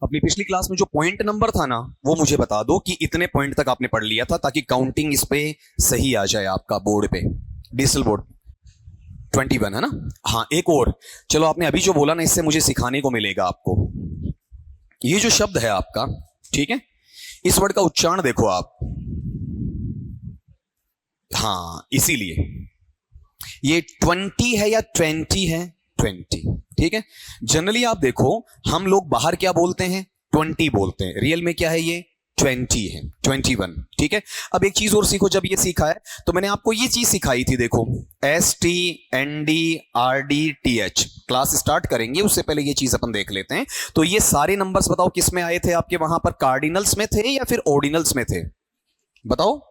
अपनी पिछली क्लास में जो पॉइंट नंबर था ना, वो मुझे बता दो कि इतने पॉइंट तक आपने पढ़ लिया था, ताकि काउंटिंग इस पे सही आ जाए आपका बोर्ड पे, डिजिटल बोर्ड। 21 है ना? हाँ, एक और चलो, आपने अभी जो बोला ना, इससे मुझे सिखाने को मिलेगा आपको। ये जो शब्द है आपका, ठीक है, इस वर्ड का उच्चारण देखो आप। हाँ, इसीलिए ये 20 है या 20 है? 20, ठीक है। जनरली आप देखो, हम लोग बाहर क्या बोलते हैं? 20 बोलते हैं। रियल में क्या है ये? 20 है, 21, ठीक है। अब एक चीज और सीखो, जब ये सीखा है तो मैंने आपको ये चीज सिखाई थी, देखो, STNDRDTH। क्लास स्टार्ट करेंगे उससे पहले ये चीज अपन देख लेते हैं। तो ये सारे नंबर्स बताओ किस में आए थे आपके वहां पर? कार्डिनल्स में थे या फिर ऑर्डिनल्स में थे? बताओ।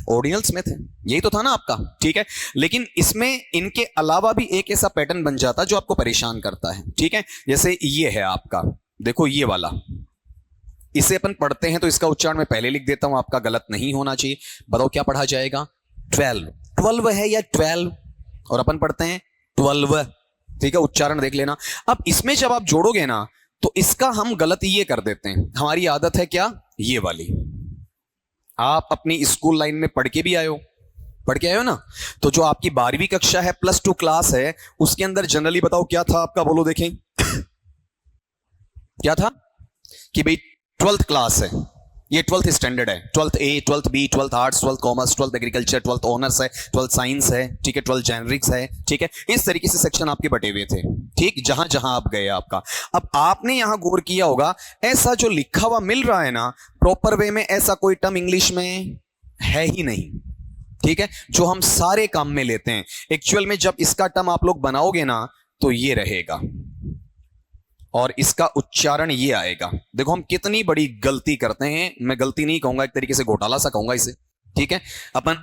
ऑर्डिनल्स में थे, यही तो था ना आपका, ठीक है। लेकिन इसमें इनके अलावा भी एक ऐसा पैटर्न बन जाता है जो आपको परेशान करता है, ठीक है। जैसे ये है आपका, देखो ये वाला, इसे अपन पढ़ते हैं तो इसका उच्चारण मैं पहले लिख देता हूं, आपका गलत नहीं होना चाहिए। बताओ क्या पढ़ा जाएगा? 12। 12 है या 12? और अपन पढ़ते हैं 12, ठीक है। उच्चारण देख लेना। अब इसमें जब आप जोड़ोगे ना, तो इसका हम गलत ये कर देते हैं। हमारी आदत है क्या? ये वाली। आप अपनी स्कूल लाइन में पढ़ के भी आए हो, पढ़ के आए हो ना? तो जो आपकी 12वीं कक्षा है, +2 क्लास है, उसके अंदर जनरली बताओ क्या था आपका? बोलो देखें। क्या था? कि भाई 12th क्लास है, ये 12th स्टैंडर्ड है। 12th A, 12th B, 12th arts, 12th commerce, 12th agriculture, 12th honours है, 12th साइंस है, ठीक है, 12th जेनरिक्स है, ठीक है। इस तरीके से सेक्शन आपके बटे हुए थे, ठीक, जहां जहां आप गए आपका। अब आपने यहां गौर किया होगा, ऐसा जो लिखा हुआ मिल रहा है ना प्रॉपर वे में, ऐसा कोई टर्म इंग्लिश में है ही नहीं, ठीक है, जो हम सारे काम में लेते हैं। एक्चुअल में जब इसका टर्म आप लोग बनाओगे ना, तो ये रहेगा और इसका उच्चारण ये आएगा। देखो हम कितनी बड़ी गलती करते हैं, मैं गलती नहीं कहूंगा, एक तरीके से घोटाला सा कहूंगा इसे, ठीक है। अपन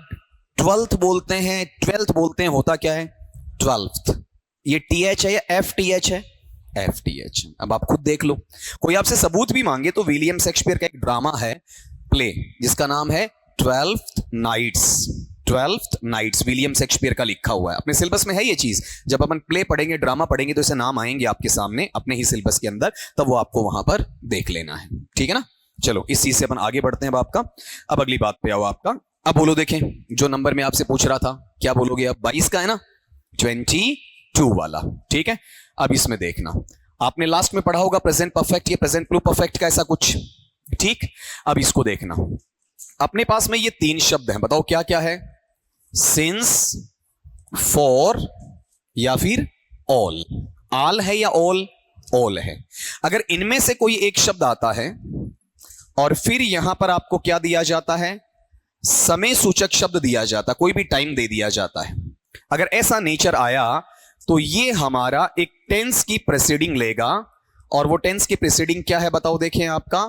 12th बोलते हैं, 12th बोलते हैं, होता क्या है? 12th। ये TH है या FTH है? FTH। अब आप खुद देख लो, कोई आपसे सबूत भी मांगे तो विलियम शेक्सपियर का एक ड्रामा है, प्ले, जिसका नाम है 12th nights. 12th nights William Shakespeare का लिखा हुआ है, अपने सिलेबस में है ये चीज। जब अपन प्ले पढ़ेंगे, ड्रामा पढ़ेंगे, तो इसे नाम आएंगे आपके सामने अपने ही सिलेबस के अंदर, तब वो आपको वहां पर देख लेना है, ठीक है ना। चलो, इस चीज से अपन आगे बढ़ते हैं। अब आपका, अब अगली बात पे आओ आपका। अब बोलो, देखें जो नंबर मैं आपसे पूछ रहा था, क्या बोलोगे? अब 22 का है ना, 22 वाला, ठीक है। अब इसमें देखना, आपने लास्ट में पढ़ा होगा प्रेजेंट परफेक्ट, ये प्रेजेंट प्लू परफेक्ट का ऐसा कुछ, ठीक। अब इसको देखना, अपने पास में ये 3 शब्द हैं, बताओ क्या क्या है? सिंस, फॉर या फिर ऑल। आल है या ऑल? ऑल है। अगर इनमें से कोई एक शब्द आता है और फिर यहां पर आपको क्या दिया जाता है? समय सूचक शब्द दिया जाता, कोई भी टाइम दे दिया जाता है। अगर ऐसा नेचर आया तो ये हमारा एक टेंस की प्रेसीडिंग लेगा, और वो टेंस की प्रेसीडिंग क्या है बताओ? देखें, आपका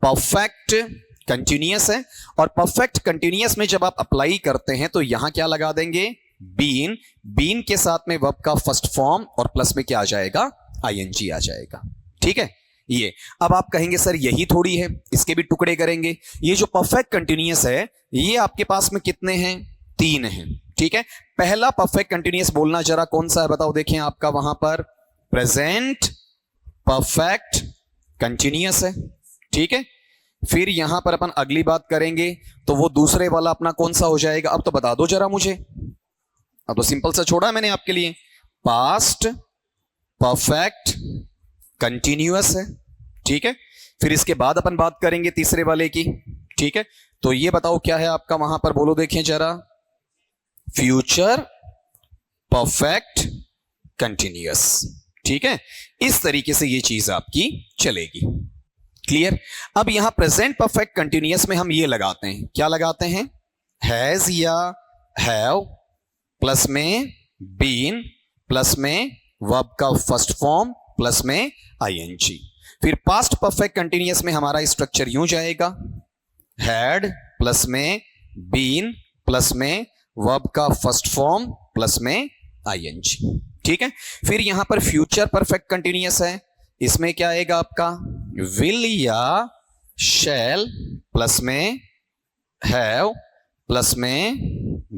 परफेक्ट कंटिन्यूअस है, और परफेक्ट कंटिन्यूअस में जब आप अप्लाई करते हैं तो यहां क्या लगा देंगे? बीन। बीन के साथ में वर्ब का फर्स्ट फॉर्म, और प्लस में क्या आ जाएगा? ING आ जाएगा, ठीक है। ये अब आप कहेंगे सर यही थोड़ी है, इसके भी टुकड़े करेंगे। ये जो परफेक्ट कंटिन्यूअस है, ये आपके पास में कितने हैं? 3 हैं, ठीक है। पहला परफेक्ट कंटिन्यूअस बोलना जरा कौन सा है बताओ? देखें आपका वहां पर प्रेजेंट परफेक्ट कंटिन्यूअस है, ठीक है। फिर यहां पर अपन अगली बात करेंगे तो वो दूसरे वाला अपना कौन सा हो जाएगा? अब तो बता दो जरा मुझे, अब तो सिंपल सा छोड़ा है मैंने आपके लिए। पास्ट परफेक्ट कंटिन्यूअस है, ठीक है। फिर इसके बाद अपन बात करेंगे तीसरे वाले की, ठीक है। तो ये बताओ क्या है आपका वहां पर? बोलो देखें जरा। फ्यूचर परफेक्ट कंटिन्यूअस, ठीक है। इस तरीके से ये चीज आपकी चलेगी, क्लियर। अब यहां प्रेजेंट परफेक्ट कंटिन्यूअस में हम ये लगाते हैं, क्या लगाते हैं? हैज या हैव, प्लस में बीन, प्लस में वर्ब का फर्स्ट फॉर्म, प्लस में ING। फिर पास्ट परफेक्ट कंटिन्यूअस में हमारा स्ट्रक्चर यूं जाएगा, हैड प्लस में बीन, प्लस में वर्ब का फर्स्ट फॉर्म, प्लस में ING, ठीक है। फिर यहां पर फ्यूचर परफेक्ट कंटिन्यूअस है, इसमें क्या आएगा आपका? विल या शैल, प्लस में हैव, प्लस में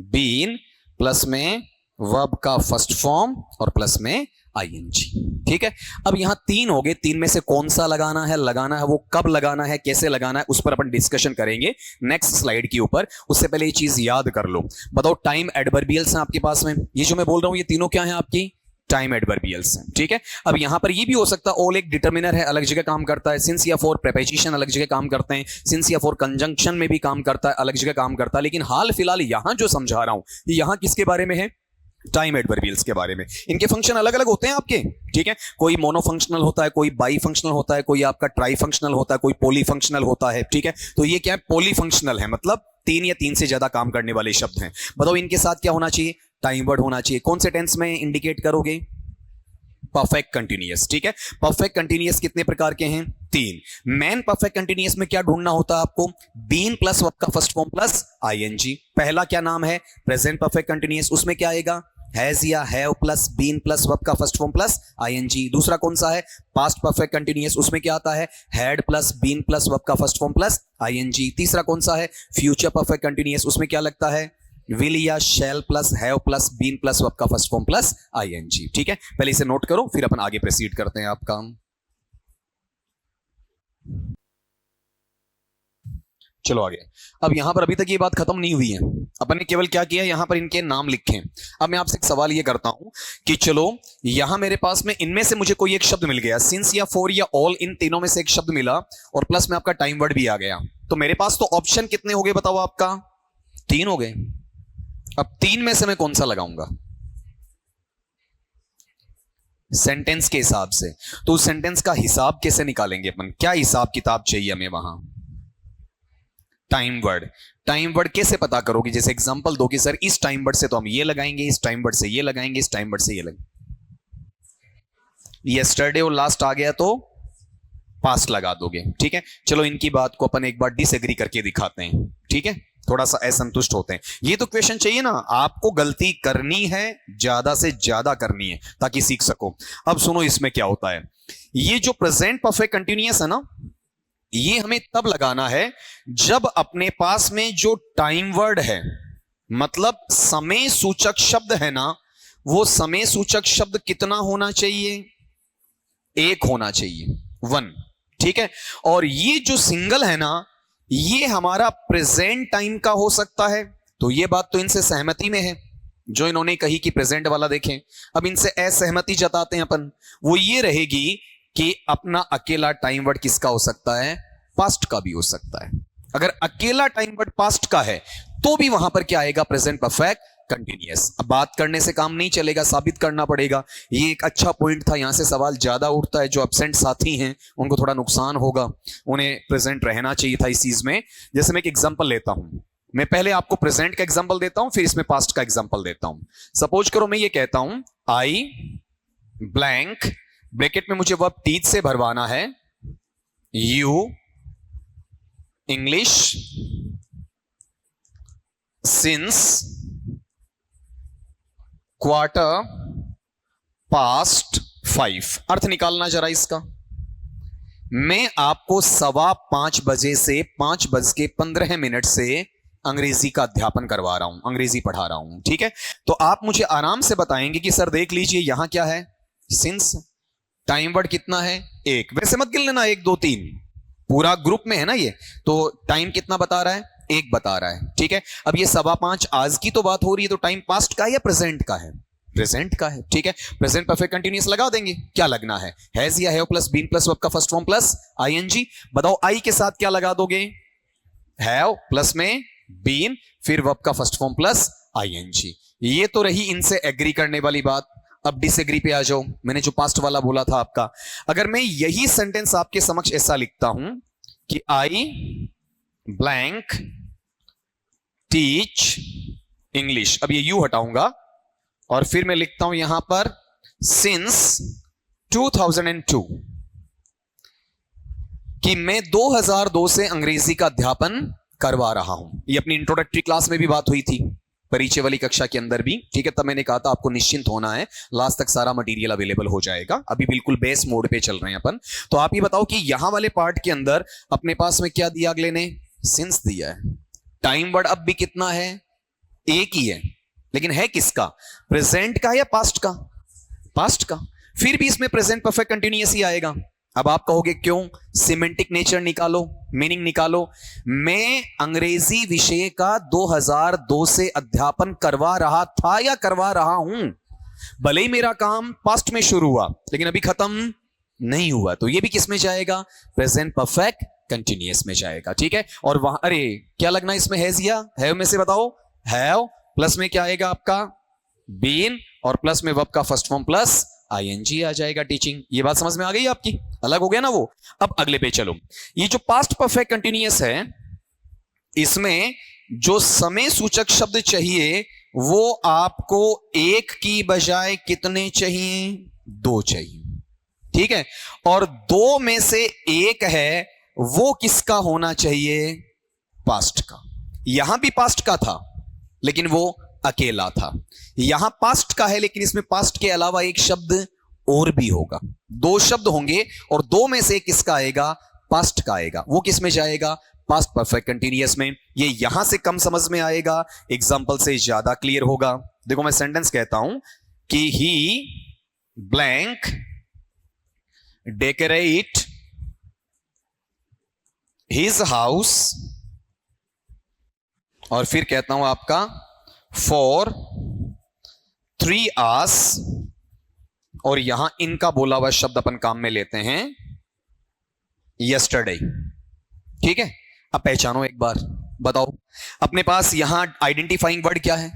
बीन, प्लस में वर्ब का फर्स्ट फॉर्म और प्लस में आईएनजी। ठीक है, अब यहां तीन हो गए, तीन में से कौन सा लगाना है वो कब लगाना है, कैसे लगाना है, उस पर अपन डिस्कशन करेंगे नेक्स्ट स्लाइड के ऊपर। उससे पहले ये चीज याद कर लो। बताओ, टाइम एडवर्बियल्स हैं आपके पास में, ये जो मैं बोल रहा हूं ये तीनों क्या है आपकी टाइम एडवर्बियल्स हैं। ठीक है, अब यहां पर ये भी हो सकता है ऑल एक डिटर्मिनर है, अलग जगह काम करता है, सिंस या फॉर प्रीपोजिशन अलग जगह काम करते हैं, सिंस या फॉर कंजंक्शन में भी काम करता है, अलग जगह काम करता है। लेकिन हाल फिलहाल यहां जो समझा रहा हूं यहां किसके बारे में है, टाइम एडवर्बियल्स के बारे में। इनके फंक्शन अलग अलग होते हैं आपके। ठीक है, कोई मोनो फंक्शनल होता है, कोई बाई फंक्शनल होता है, कोई आपका ट्राई फंक्शनल होता है, कोई पॉली फंक्शनल होता है। ठीक है, तो ये क्या है, पॉली फंक्शनल है, मतलब तीन या तीन से ज्यादा काम करने वाले शब्द हैं। बताओ इनके साथ क्या होना चाहिए, टाइम वर्ड होना चाहिए। कौन से टेंस में इंडिकेट करोगे, परफेक्ट कंटीन्यूअस। ठीक है, परफेक्ट कंटीन्यूअस कितने प्रकार के हैं, तीन। मेन परफेक्ट कंटीन्यूअस में क्या ढूंढना होता है आपको, बीन प्लस वर्ब का फर्स्ट फॉर्म प्लस आईएनजी। पहला क्या नाम है, प्रेजेंट परफेक्ट कंटीन्यूअस, उसमें क्या आएगा, हैज या have plus been plus verb का फर्स्ट फॉर्म प्लस आईएनजी। दूसरा कौन सा है, पास्ट परफेक्ट कंटीन्यूअस, उसमें क्या आता है, had plus been plus verb का फर्स्ट फॉर्म प्लस आईएनजी। तीसरा कौन सा है, फ्यूचर परफेक्ट कंटीन्यूअस, उसमें क्या लगता है, विल या shall plus have plus been plus verb का फर्स्ट फॉर्म प्लस आईएनजी। ठीक है, पहले इसे नोट करो, फिर अपन आगे प्रोसीड करते हैं आप काम। चलो आगे। अब यहां पर अभी तक ये बात खत्म नहीं हुई है, अपन ने केवल क्या किया, यहां पर इनके नाम लिखे। अब मैं आपसे एक सवाल ये करता हूं कि चलो यहां मेरे पास में इनमें से मुझे कोई एक शब्द मिल गया, सिंस या फॉर या ऑल, इन तीनों में से एक शब्द मिला और प्लस में आपका टाइम वर्ड भी आ गया। तो मेरे पास तो ऑप्शन कितने हो गए बताओ, आपका तीन हो गए। अब तीन में से मैं कौन सा लगाऊंगा सेंटेंस के हिसाब से, तो उस सेंटेंस का हिसाब कैसे निकालेंगे अपन, क्या हिसाब किताब चाहिए हमें वहां, टाइम वर्ड। टाइम वर्ड कैसे पता करोगे, जैसे एग्जांपल दोगे, सर इस टाइम वर्ड से तो हम ये लगाएंगे, इस टाइम वर्ड से ये लगाएंगे, इस टाइम वर्ड से ये लगाएंगे। यस्टरडे और लास्ट आ गया तो पास्ट लगा दोगे। ठीक है, चलो इनकी बात को अपन एक बार डिसएग्री करके दिखाते हैं। ठीक है, थोड़ा सा असंतुष्ट होते हैं। ये तो क्वेश्चन चाहिए ना, आपको गलती करनी है, ज्यादा से ज्यादा करनी है ताकि सीख सको। अब सुनो इसमें क्या होता है, ये जो प्रेजेंट परफेक्ट कंटीन्यूअस है ना, ये हमें तब लगाना है जब अपने पास में जो टाइम वर्ड है, मतलब समय सूचक शब्द है ना, वो समय सूचक शब्द कितना होना चाहिए, एक होना चाहिए, वन। ठीक है, और ये जो सिंगल है ना, ये हमारा प्रेजेंट टाइम का हो सकता है। तो ये बात तो इनसे सहमति में है, जो इन्होंने कही कि प्रेजेंट वाला देखें। अब इनसे असहमति जताते हैं अपन, वो ये रहेगी कि अपना अकेला टाइम वर्ड किसका हो सकता है, पास्ट का भी हो सकता है। अगर अकेला टाइम वर्ड पास्ट का है तो भी वहां पर क्या आएगा, प्रेजेंट परफेक्ट कंटीन्यूअस। अब बात करने से काम नहीं चलेगा, साबित करना पड़ेगा। ये एक अच्छा पॉइंट था, यहां से सवाल ज्यादा उठता है। जो एब्सेंट साथी हैं उनको थोड़ा नुकसान होगा, उन्हें प्रेजेंट रहना चाहिए था इस चीज में। जैसे मैं एक एग्जांपल लेता हूं, मैं पहले आपको प्रेजेंट का एग्जांपल देता हूं, फिर इसमें पास्ट का एग्जांपल देता हूं। सपोज करो मैं ये कहता हूं, आई ब्लैंक, ब्रैकेट में मुझे वर्ब टीच से भरवाना है, you English since quarter past 5। अर्थ निकालना जरा इसका। मैं आपको 5:15 बजे से 5:15 से अंग्रेजी का अध्यापन करवा रहा हूं, अंग्रेजी पढ़ा रहा हूं। ठीक है, तो आप मुझे आराम से बताएंगे कि सर देख लीजिए यहां क्या है, सिंस, टाइम वर्ड कितना है, एक। वैसे मत गिन लेना 1 2 3, पूरा ग्रुप में है ना ये, तो टाइम कितना बता रहा है, एक बता रहा है। ठीक है, अब ये 5:15 आज की तो बात हो रही है, तो टाइम पास्ट का है या प्रेजेंट का है, प्रेजेंट का है। ठीक है, प्रेजेंट परफेक्ट कंटीन्यूअस लगा देंगे, क्या लगना है, हैज या have plus been plus verb का फर्स्ट फॉर्म प्लस आईएनजी। बताओ आई के साथ क्या लगा दोगे, हैव प्लस में बीन, फिर वर्ब का फर्स्ट फॉर्म प्लस आईएनजी। ये तो रही इनसे एग्री करने वाली बात। अब डिसएग्री पे आ जाओ, मैंने जो पास्ट वाला बोला था आपका, अगर मैं यही सेंटेंस आपके समक्ष ऐसा लिखता हूं कि आई ब्लैंक टीच इंग्लिश, अब ये यू हटाऊंगा और फिर मैं लिखता हूं यहां पर सिंस 2002, कि मैं 2002 से अंग्रेजी का अध्यापन करवा रहा हूं। ये अपनी इंट्रोडक्टरी क्लास में भी बात हुई थी, परिचय वाली कक्षा के अंदर भी। ठीक है, तब मैंने कहा था आपको निश्चिंत होना है, लास्ट तक सारा मटेरियल अवेलेबल हो जाएगा। अभी बिल्कुल बेस मोड पे चल रहे हैं अपन। तो आप ये बताओ कि यहां वाले पार्ट के अंदर अपने पास में क्या दिया, अगले ने सिंस दिया है। टाइम वर्ड अब भी कितना है, एक ही है। लेकिन है किसका, प्रेजेंट का या पास्ट का, पास्ट का। फिर भी इसमें प्रेजेंट परफेक्ट कंटिन्यूअस ही आएगा। अब आप कहोगे क्यों, सिमेंटिक नेचर निकालो, मीनिंग निकालो। मैं अंग्रेजी विषय का 2002 से अध्यापन करवा रहा था या करवा रहा हूं, भले ही मेरा काम पास्ट में शुरू हुआ लेकिन अभी खत्म नहीं हुआ, तो ये भी किस में जाएगा, प्रेजेंट परफेक्ट कंटिन्यूअस में जाएगा। ठीक है, और वहां अरे क्या लगना इसमें, हैज या हैव में से बताओ, हैव प्लस में क्या आएगा आपका, बीन, और प्लस में वर्ब का फर्स्ट फॉर्म प्लस आईएनजी आ जाएगा, टीचिंग। ये बात समझ में आ गई आपकी, अलग हो गया ना वो। अब अगले पे चलो, ये जो पास्ट परफेक्ट कंटिन्यूअस है, इसमें जो समय सूचक शब्द चाहिए वो आपको एक की बजाय कितने चाहिए, दो चाहिए। ठीक है, और दो में से एक है वो किसका होना चाहिए, पास्ट का। यहां भी पास्ट का था लेकिन वो अकेला था, यहां पास्ट का है लेकिन इसमें पास्ट के अलावा एक शब्द और भी होगा, दो शब्द होंगे और दो में से किसका आएगा, पास्ट का आएगा। वो किस में जाएगा, पास्ट परफेक्ट कंटिन्यूअस में। ये यहां से कम समझ में आएगा, एग्जाम्पल से ज्यादा क्लियर होगा। देखो मैं सेंटेंस कहता हूं कि ही ब्लैंक डेकोरेट हिज हाउस, और फिर कहता हूं आपका फॉर 3 hours, और यहां इनका बोला हुआ शब्द अपन काम में लेते हैं यस्टरडे। ठीक है, अब पहचानो एक बार, बताओ अपने पास यहां आइडेंटिफाइंग वर्ड क्या है,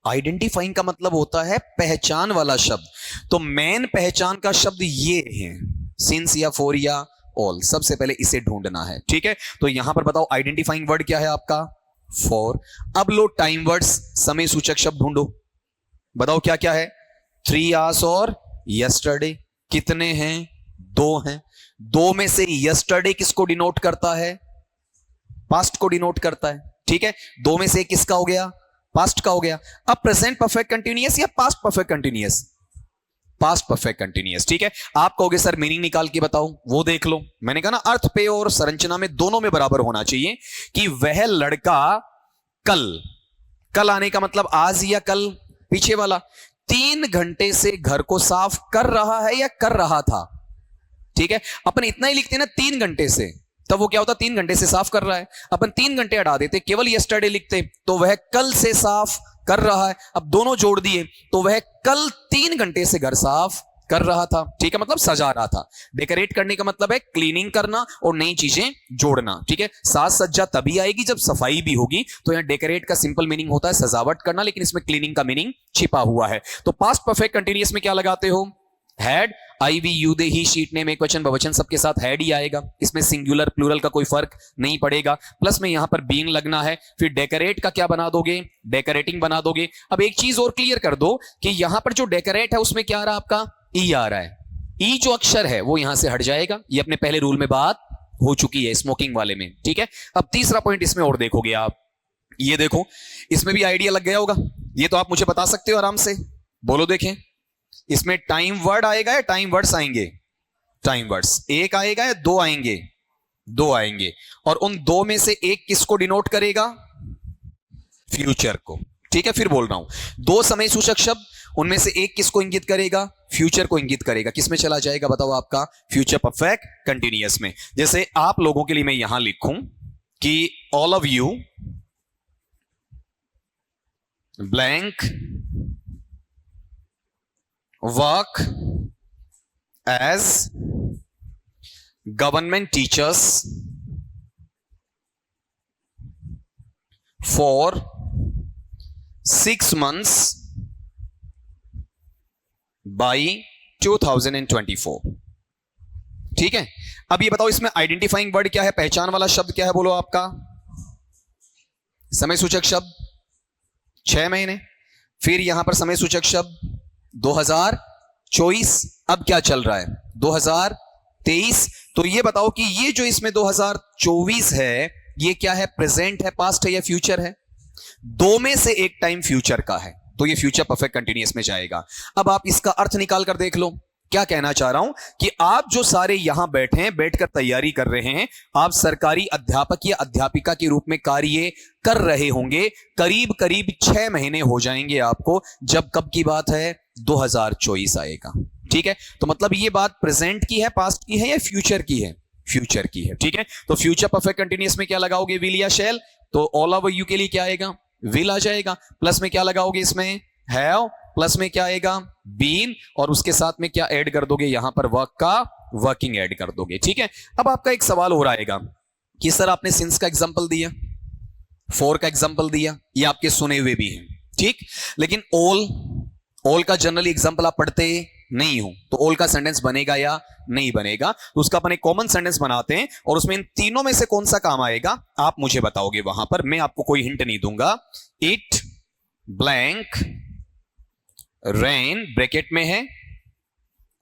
आइडेंटिफाइंग का मतलब होता है पहचान वाला शब्द, तो मेन पहचान का शब्द ये है, सिंस या फॉर या ऑल, सबसे पहले इसे ढूंढना है। ठीक है, तो यहां पर बताओ आइडेंटिफाइंग वर्ड क्या है आपका, फॉर। अब लो टाइम वर्ड्स, समय सूचक शब्द ढूंढो, बताओ क्या क्या है, 3 hours और यस्टरडे। कितने हैं, दो हैं। दो में से यस्टरडे किसको डिनोट करता है, पास्ट को डिनोट करता है। ठीक है, दो में से किसका हो गया, पास्ट का हो गया। अब प्रेजेंट परफेक्ट कंटिन्यूअस या past perfect continuous, past perfect continuous. ठीक है, आप कहोगे सर मीनिंग निकाल के बताओ, वो देख लो। मैंने कहा ना अर्थ पे और संरचना में दोनों में बराबर होना चाहिए कि वह लड़का कल, कल आने का मतलब आज या कल, पीछे वाला 3 घंटे से घर को साफ कर रहा है या कर रहा था। ठीक है, अपन इतना ही लिखते ना 3 घंटे से, तब वो क्या होता, 3 घंटे से साफ कर रहा है। अपन 3 घंटे हटा देते, केवल यस्टरडे लिखते तो वह कल से साफ कर रहा है। अब दोनों जोड़ दिए तो वह कल 3 घंटे से घर साफ कर रहा था। ठीक है, मतलब सजा रहा था। डेकोरेट करने का मतलब है क्लीनिंग करना और नई चीजें जोड़ना। ठीक है, साज सज्जा तभी आएगी जब सफाई भी होगी। तो यहां डेकोरेट का सिंपल मीनिंग होता है सजावट करना, लेकिन इसमें क्लीनिंग का मीनिंग छिपा हुआ है। तो पास्ट परफेक्ट कंटिन्यूअस में क्या लगाते हो, had, I we you they he she it name एकवचन बहुवचन सबके साथ हैड ही आएगा। इसमें सिंगुलर प्लूरल का कोई फर्क नहीं पड़ेगा। प्लस में यहां पर बीइंग लगना है। फिर डेकोरेट का क्या बना दोगे, डेकोरेटिंग बना दोगे। अब एक चीज और क्लियर कर दो कि यहां पर जो डेकोरेट है उसमें क्या आ रहा है आपका, ई आ रहा है। ई जो अक्षर है वो यहां से हट जाएगा। ये अपने पहले रूल में बात हो चुकी है स्मोकिंग वाले में। ठीक है, अब तीसरा पॉइंट इसमें और देखोगे आप, ये देखो इसमें भी आइडिया लग गया होगा। ये तो आप मुझे बता सकते हो आराम से, बोलो देखें। इसमें टाइम वर्ड आएगा या टाइम वर्ड्स आएंगे, टाइम वर्ड्स। एक आएगा या दो आएंगे, दो आएंगे। और उन दो में से एक किसको डिनोट करेगा, फ्यूचर को। ठीक है, फिर बोल रहा हूं, दो समय सूचक शब्द, उनमें से एक किसको इंगित करेगा, फ्यूचर को इंगित करेगा। किसमें चला जाएगा बताओ आपका, फ्यूचर परफेक्ट कंटिन्यूअस में। जैसे आप लोगों के लिए मैं यहां लिखूं कि all of you blank work as government teachers for 6 months by 2024। ठीक है, अब ये बताओ इसमें आइडेंटिफाइंग वर्ड क्या है, पहचान वाला शब्द क्या है, बोलो आपका। समय सूचक शब्द 6 महीने। फिर यहां पर समय सूचक शब्द 2024। अब क्या चल रहा है, 2023। तो ये बताओ कि ये जो इसमें 2024 है ये क्या है, प्रेजेंट है, पास्ट है या फ्यूचर है। दो में से एक टाइम फ्यूचर का है, तो ये फ्यूचर परफेक्ट कंटिन्यूअस में जाएगा। अब आप इसका अर्थ निकाल कर देख लो क्या कहना चाह रहा हूं कि आप जो सारे यहां बैठे हैं, बैठकर तैयारी कर रहे हैं, आप सरकारी अध्यापक या अध्यापिका के रूप में कार्य कर रहे होंगे। करीब करीब 6 महीने हो जाएंगे आपको, जब कब की बात है, 2024 आएगा। ठीक है, तो मतलब ये बात प्रेजेंट की है, पास्ट की है या फ्यूचर की है? फ्यूचर की है। ठीक है, तो फ्यूचर परफेक्ट कंटिन्यूअस में क्या लगाओगे, विल या शैल, तो ऑल ओवर यू के लिए क्या आएगा, विल आ जाएगा। प्लस में क्या लगाओगे इसमें, हैव, प्लस में क्या आएगा, बीन, और उसके साथ में क्या ऐड कर दोगे, यहां पर वर्क का वर्किंग ऐड कर दोगे। ठीक है, अब आपका एक सवाल हो रहा है कि सर आपने सिंस का एग्जांपल दिया, फॉर का एग्जांपल दिया, ये आपके सुने हुए भी हैं, ठीक, लेकिन ऑल का जनरली एग्जांपल आप पढ़ते नहीं हो, तो ऑल का सेंटेंस बनेगा या नहीं बनेगा? तो उसका अपन एक कॉमन सेंटेंस बनाते हैं और उसमें इन तीनों में से कौन सा काम आएगा आप मुझे बताओगे। वहां पर मैं आपको कोई हिंट नहीं दूंगा। इट ब्लैंक रेन, ब्रैकेट में है,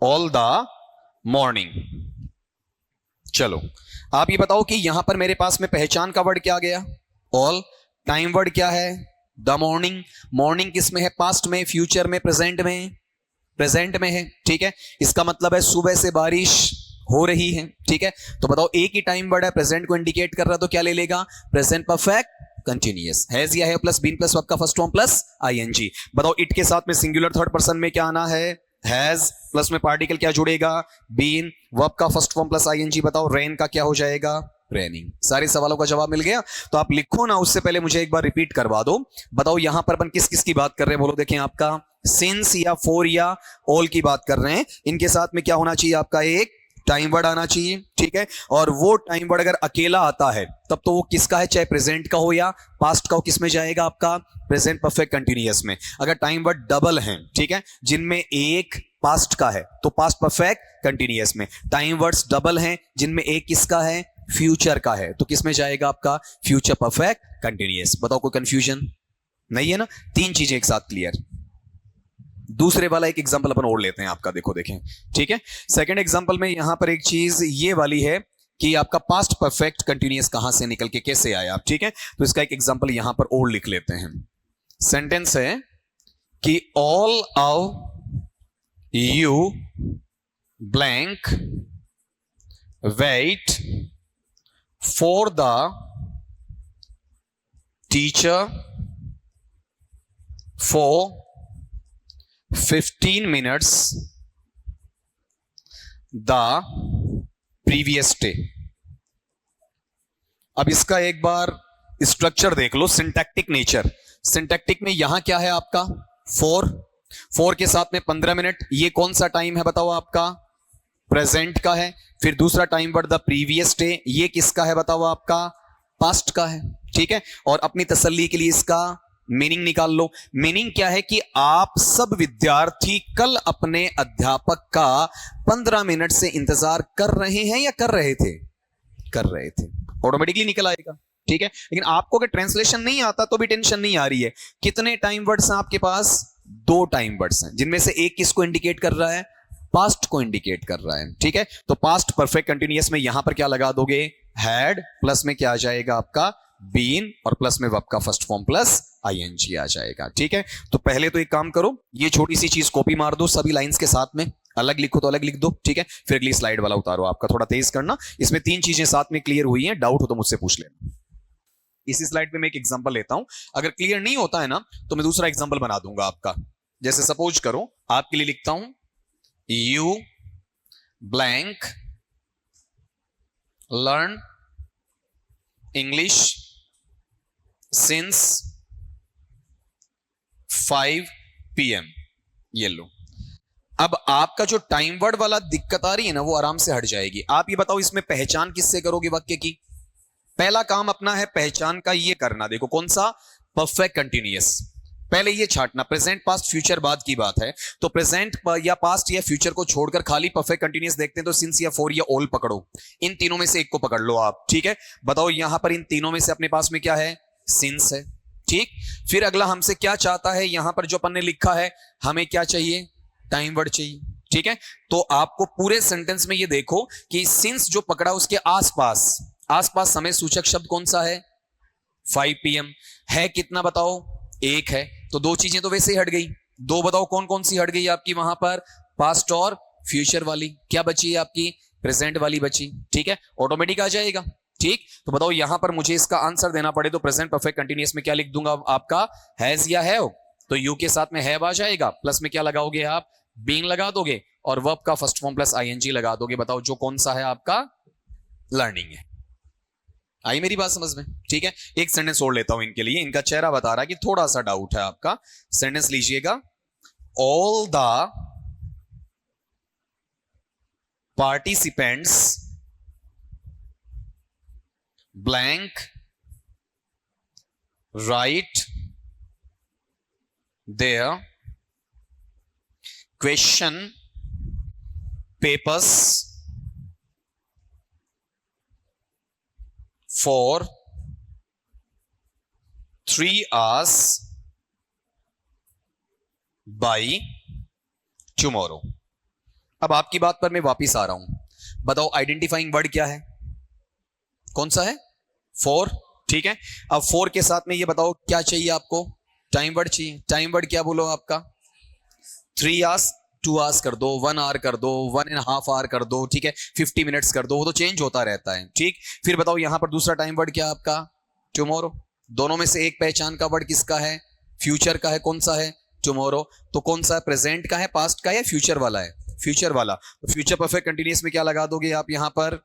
ऑल द मॉर्निंग। चलो आप ये बताओ कि यहां पर मेरे पास में पहचान का वर्ड क्या आ गया, ऑल। टाइम वर्ड क्या है, द मॉर्निंग। मॉर्निंग किस में है, पास्ट में, फ्यूचर में, प्रेजेंट में? प्रेजेंट में है। ठीक है, इसका मतलब है सुबह से बारिश हो रही है। ठीक है, तो बताओ एक ही टाइम वर्ड है, प्रेजेंट को इंडिकेट कर रहा है, तो क्या ले लेगा, प्रेजेंट परफेक्ट कंटिन्यूअस। हैज या है प्लस बीन प्लस वर्ब का फर्स्ट फॉर्म प्लस आईएनजी। बताओ इट के साथ में सिंगुलर थर्ड पर्सन में क्या आना है, हैज, प्लस में पार्टिकल क्या जुड़ेगा, बीन, वर्ब का फर्स्ट फॉर्म प्लस आईएनजी। बताओ रेन का क्या हो जाएगा, रेनिंग। सारे सवालों का जवाब मिल गया। तो आप लिखो ना, उससे पहले मुझे एक बार रिपीट करवा दो। बताओ यहां पर अपन किस किस की बात कर रहे हैं, बोलो। देखें, आपका सिंस या फोर या ऑल की बात कर रहे हैं। इनके साथ में क्या होना चाहिए, आपका एक टाइम वर्ड आना चाहिए। ठीक है, और वो टाइम वर्ड अगर अकेला आता है तब तो वो किसका है, चाहे प्रेजेंट का हो या पास्ट का हो, किस में जाएगा, आपका प्रेजेंट परफेक्ट कंटिन्यूअस में। अगर टाइम वर्ड डबल है, ठीक है, जिनमें एक पास्ट का है तो पास्ट परफेक्ट कंटिन्यूअस में। टाइम वर्ड्स डबल हैं जिनमें एक किसका है, फ्यूचर का है, तो किस में जाएगा, आपका फ्यूचर परफेक्ट कंटिन्यूअस। बताओ कोई कंफ्यूजन नहीं है ना? तीन चीजें एक साथ क्लियर। दूसरे वाला एक एग्जांपल अपन और लेते हैं आपका, देखो देखें। ठीक है, सेकंड एग्जांपल में यहां पर एक चीज ये वाली है कि आपका पास्ट परफेक्ट कंटिन्यूअस कहां से निकल के कैसे आया आप। ठीक है, तो इसका एक एग्जांपल यहां पर और लिख लेते हैं। सेंटेंस है कि all of you blank wait for the teacher for 15 minutes the previous day। अब इसका एक बार स्ट्रक्चर देख लो, सिंटैक्टिक नेचर। सिंटैक्टिक में यहां क्या है आपका, फोर के साथ में 15 मिनट, ये कौन सा टाइम है बताओ, आपका प्रेजेंट का है। फिर दूसरा time word the previous day, ये किसका है बताओ, आपका पास्ट का है। ठीक है, और अपनी तसल्ली के लिए इसका मीनिंग निकाल लो। मीनिंग क्या है कि आप सब विद्यार्थी कल अपने अध्यापक का 15 मिनट से इंतजार कर रहे हैं या कर रहे थे, कर रहे थे। ऑटोमेटिकली निकल आएगा। ठीक है, लेकिन आपको अगर ट्रांसलेशन नहीं आता तो भी टेंशन नहीं आ रही है। कितने टाइम वर्ड्स हैं आपके पास, 2 टाइम वर्ड्स हैं, जिनमें से एक किसको इंडिकेट कर रहा है, पास्ट को इंडिकेट कर रहा है। ठीक है, तो पास्ट परफेक्ट कंटिन्यूअस में यहां पर क्या लगा दोगे, हैड, प्लस में क्या आ जाएगा, आपका बीन, और प्लस में वर्ब का फर्स्ट फॉर्म प्लस आईएनजी आ जाएगा। ठीक है, तो पहले तो एक काम करो, ये छोटी सी चीज कॉपी मार दो सभी लाइंस के साथ में, अलग लिखो तो अलग लिख दो। ठीक है, फिर अगली स्लाइड वाला उतारो, आपका थोड़ा तेज करना। इसमें 3 चीजें साथ में क्लियर हुई हैं, डाउट हो तो मुझसे पूछ लेना। इसी स्लाइड पे मैं एक एग्जांपल लेता हूं, अगर क्लियर नहीं होता है ना तो मैं दूसरा एग्जांपल बना दूंगा आपका। जैसे सपोज करो, आपके लिए लिखता हूं, you blank learn English since 5 PM। ये लो, अब आपका जो टाइम वर्ड वाला दिक्कत आ रही है ना, वो आराम से हट जाएगी। आप ये बताओ इसमें पहचान किससे करोगे वाक्य की? पहला काम अपना है पहचान का ये करना, देखो कौन सा, परफेक्ट कंटिन्यूअस। पहले ये छाटना, प्रेजेंट पास्ट फ्यूचर बाद की बात है, तो प्रेजेंट या पास्ट या फ्यूचर को छोड़कर खाली परफेक्ट कंटिन्यूअस देखते हैं तो सिंस या फोर या ऑल पकड़ो। इन तीनों में से एक को पकड़ लो आप। ठीक है, बताओ यहां पर इन तीनों में से अपने पास में क्या है, सिंस है। ठीक, फिर अगला हमसे क्या चाहता है, यहां पर जो अपन ने लिखा है, हमें क्या चाहिए, टाइम वर्ड चाहिए। ठीक है, तो आपको पूरे सेंटेंस में ये देखो कि सिंस जो पकड़ा उसके आसपास समय सूचक शब्द कौन सा है, 5 PM है। कितना बताओ, 1 है, तो 2 चीजें तो वैसे ही हट गई। 2 बताओ कौन कौन सी हट गई आपकी वहां पर, पास्ट और फ्यूचर वाली, क्या बची है आपकी, प्रेजेंट वाली बची, ठीक है, ऑटोमेटिक आ जाएगा। ठीक, तो बताओ यहां पर मुझे इसका आंसर देना पड़े तो प्रेजेंट परफेक्ट कंटिन्यूअस में क्या लिख दूंगा आपका, हैज या हैव, तो यू के साथ में हैव आ जाएगा, प्लस में क्या लगाओगे आप, बीइंग लगा दोगे, और वर्ब का फर्स्ट फॉर्म प्लस आईएनजी लगा दोगे। बताओ जो कौन सा है आपका, लर्निंग है। आई मेरी बात समझ में? ठीक है, एक सेंटेंस और लेता हूं इनके लिए, इनका चेहरा बता रहा है कि थोड़ा सा डाउट है आपका। सेंटेंस लीजिएगा, all the participants blank write their question papers for 3 hours by tomorrow। अब आपकी बात पर मैं वापिस आ रहा हूं, बताओ आइडेंटिफाइंग वर्ड क्या है, कौन सा है, फॉर। ठीक है, अब फॉर के साथ में ये बताओ क्या चाहिए आपको, टाइम वर्ड चाहिए। टाइम वर्ड क्या बोलो आपका, 3 hours 2 hours कर दो, 1 hour कर दो, 1.5 hour कर दो, ठीक है, 50 minutes कर दो, वो तो चेंज होता रहता है। ठीक, फिर बताओ यहां पर दूसरा टाइम वर्ड क्या आपका, टुमारो। दोनों में से एक पहचान का वर्ड किसका है, फ्यूचर का है, कौन सा है, टुमारो। तो कौन सा है, प्रेजेंट का है, पास्ट का है, फ्यूचर वाला है, फ्यूचर वाला। तो फ्यूचर परफेक्ट कंटिन्यूअस में क्या लगा दोगे आप यहां पर,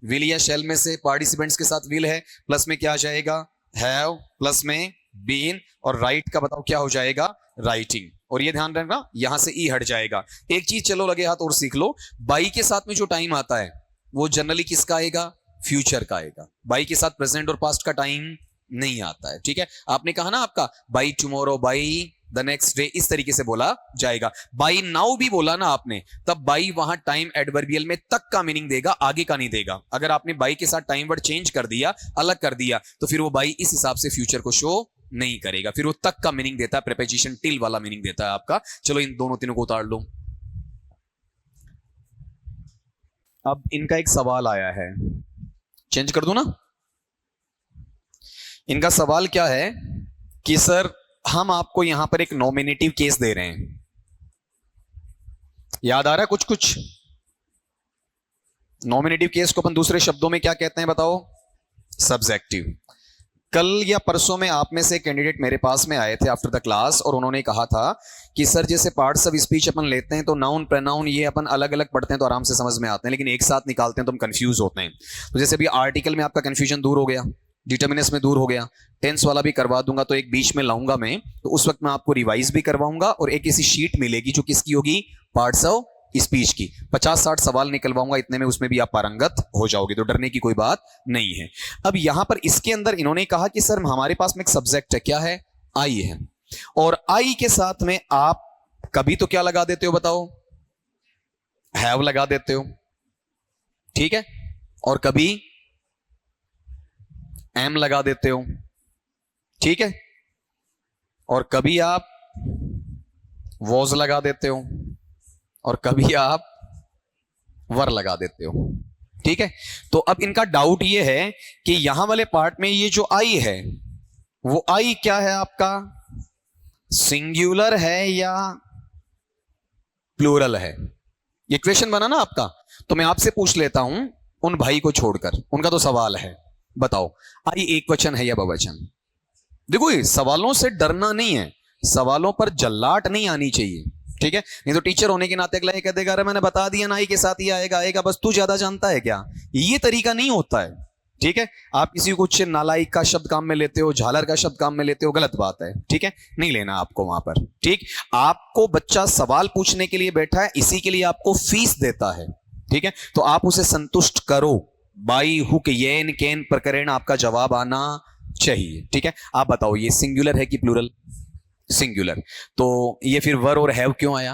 विल या शेल में से पार्टिसिपेंट्स के साथ विल है, प्लस में क्या आ जाएगा, हैव, प्लस में बीन, और राइट का बताओ क्या हो जाएगा, राइटिंग। और ये ध्यान रखना यहां से ई हट जाएगा। एक चीज चलो लगे हाथ और सीख लो, बाई के साथ में जो टाइम आता है वो जनरली किसका आएगा, फ्यूचर का आएगा। बाई के साथ प्रेजेंट और पास्ट का टाइम नहीं आता है। ठीक है, आपने कहा ना आपका by tomorrow, by the next day, इस तरीके से बोला जाएगा। बाई नाउ भी बोला ना आपने, तब बाई वहां टाइम एडवर्बियल में तक का मीनिंग देगा, आगे का नहीं देगा। अगर आपने बाई के साथ टाइम वर्ड चेंज कर दिया, अलग कर दिया, तो फिर वो बाई इस हिसाब से फ्यूचर को शो नहीं करेगा, फिर वो तक का मीनिंग देता है, प्रीपोजिशन टिल वाला मीनिंग देता है आपका। चलो इन दोनों तीनों को उतार लो। अब इनका एक सवाल आया है, चेंज कर दूं ना। इनका सवाल क्या है कि सर हम आपको यहां पर एक नॉमिनेटिव केस दे रहे हैं, याद आ रहा है कुछ कुछ। नॉमिनेटिव केस को अपन दूसरे शब्दों में क्या कहते हैं बताओ, सब्जेक्टिव। कल या परसों में आप में से कैंडिडेट मेरे पास में आए थे आफ्टर द क्लास, और उन्होंने कहा था कि सर जैसे पार्ट्स ऑफ स्पीच अपन लेते हैं तो नाउन प्रोनाउन ये अपन अलग अलग पढ़ते हैं तो आराम से समझ में आते हैं, लेकिन एक साथ निकालते हैं तो हम कंफ्यूज होते हैं। तो जैसे अभी आर्टिकल में आपका कंफ्यूजन दूर हो गया, डिटर्मिनस में दूर हो गया, टेंस वाला भी करवा दूंगा, तो एक बीच में लाऊंगा मैं, तो उस वक्त मैं आपको रिवाइज भी करवाऊंगा, और एक ऐसी शीट मिलेगी जो किसकी होगी, पार्ट्स ऑफ स्पीच की। 50-60 सवाल निकलवाऊंगा, इतने में उसमें भी आप पारंगत हो जाओगे, तो डरने की कोई बात नहीं है। अब यहां पर इसके अंदर इन्होंने कहा कि सर हमारे पास में एक सब्जेक्ट है, क्या है, आई है, और आई के साथ में आप कभी तो क्या लगा देते हो बताओ, हैव लगा देते हो, ठीक है, और कभी एम लगा देते हो, ठीक है, और कभी आप वॉज लगा देते हो, और कभी आप वर लगा देते हो। ठीक है, तो अब इनका डाउट ये है कि यहां वाले पार्ट में ये जो आई है, वो आई क्या है आपका, सिंगुलर है या प्लूरल है। ये क्वेश्चन बना ना आपका, तो मैं आपसे पूछ लेता हूं उन भाई को छोड़कर, उनका तो सवाल है, बताओ आई एक वचन है या बहुवचन। देखो ये सवालों से डरना नहीं है, सवालों पर जल्लाट नहीं आनी चाहिए, ठीक है, नहीं तो टीचर होने के नाते अगला ये कह देगा अरे मैंने बता दिया ना आई के साथ ये आएगा आएगा, बस तू ज्यादा जानता है क्या। ये तरीका नहीं होता है, ठीक है। आप किसी को कुछ नालायक का शब्द काम में लेते हो, झालर का शब्द काम में लेते हो, गलत बात है, ठीक है, नहीं लेना आपको वहां पर। ठीक, आपको बच्चा सवाल पूछने के लिए बैठा है, इसी के लिए आपको फीस देता है, ठीक है, तो आप उसे संतुष्ट करो। बाई हुक येन केन प्रकरण आपका जवाब आना चाहिए, ठीक है। आप बताओ ये सिंगुलर है कि प्लूरल, सिंगुलर, तो ये फिर वर और हैव क्यों आया।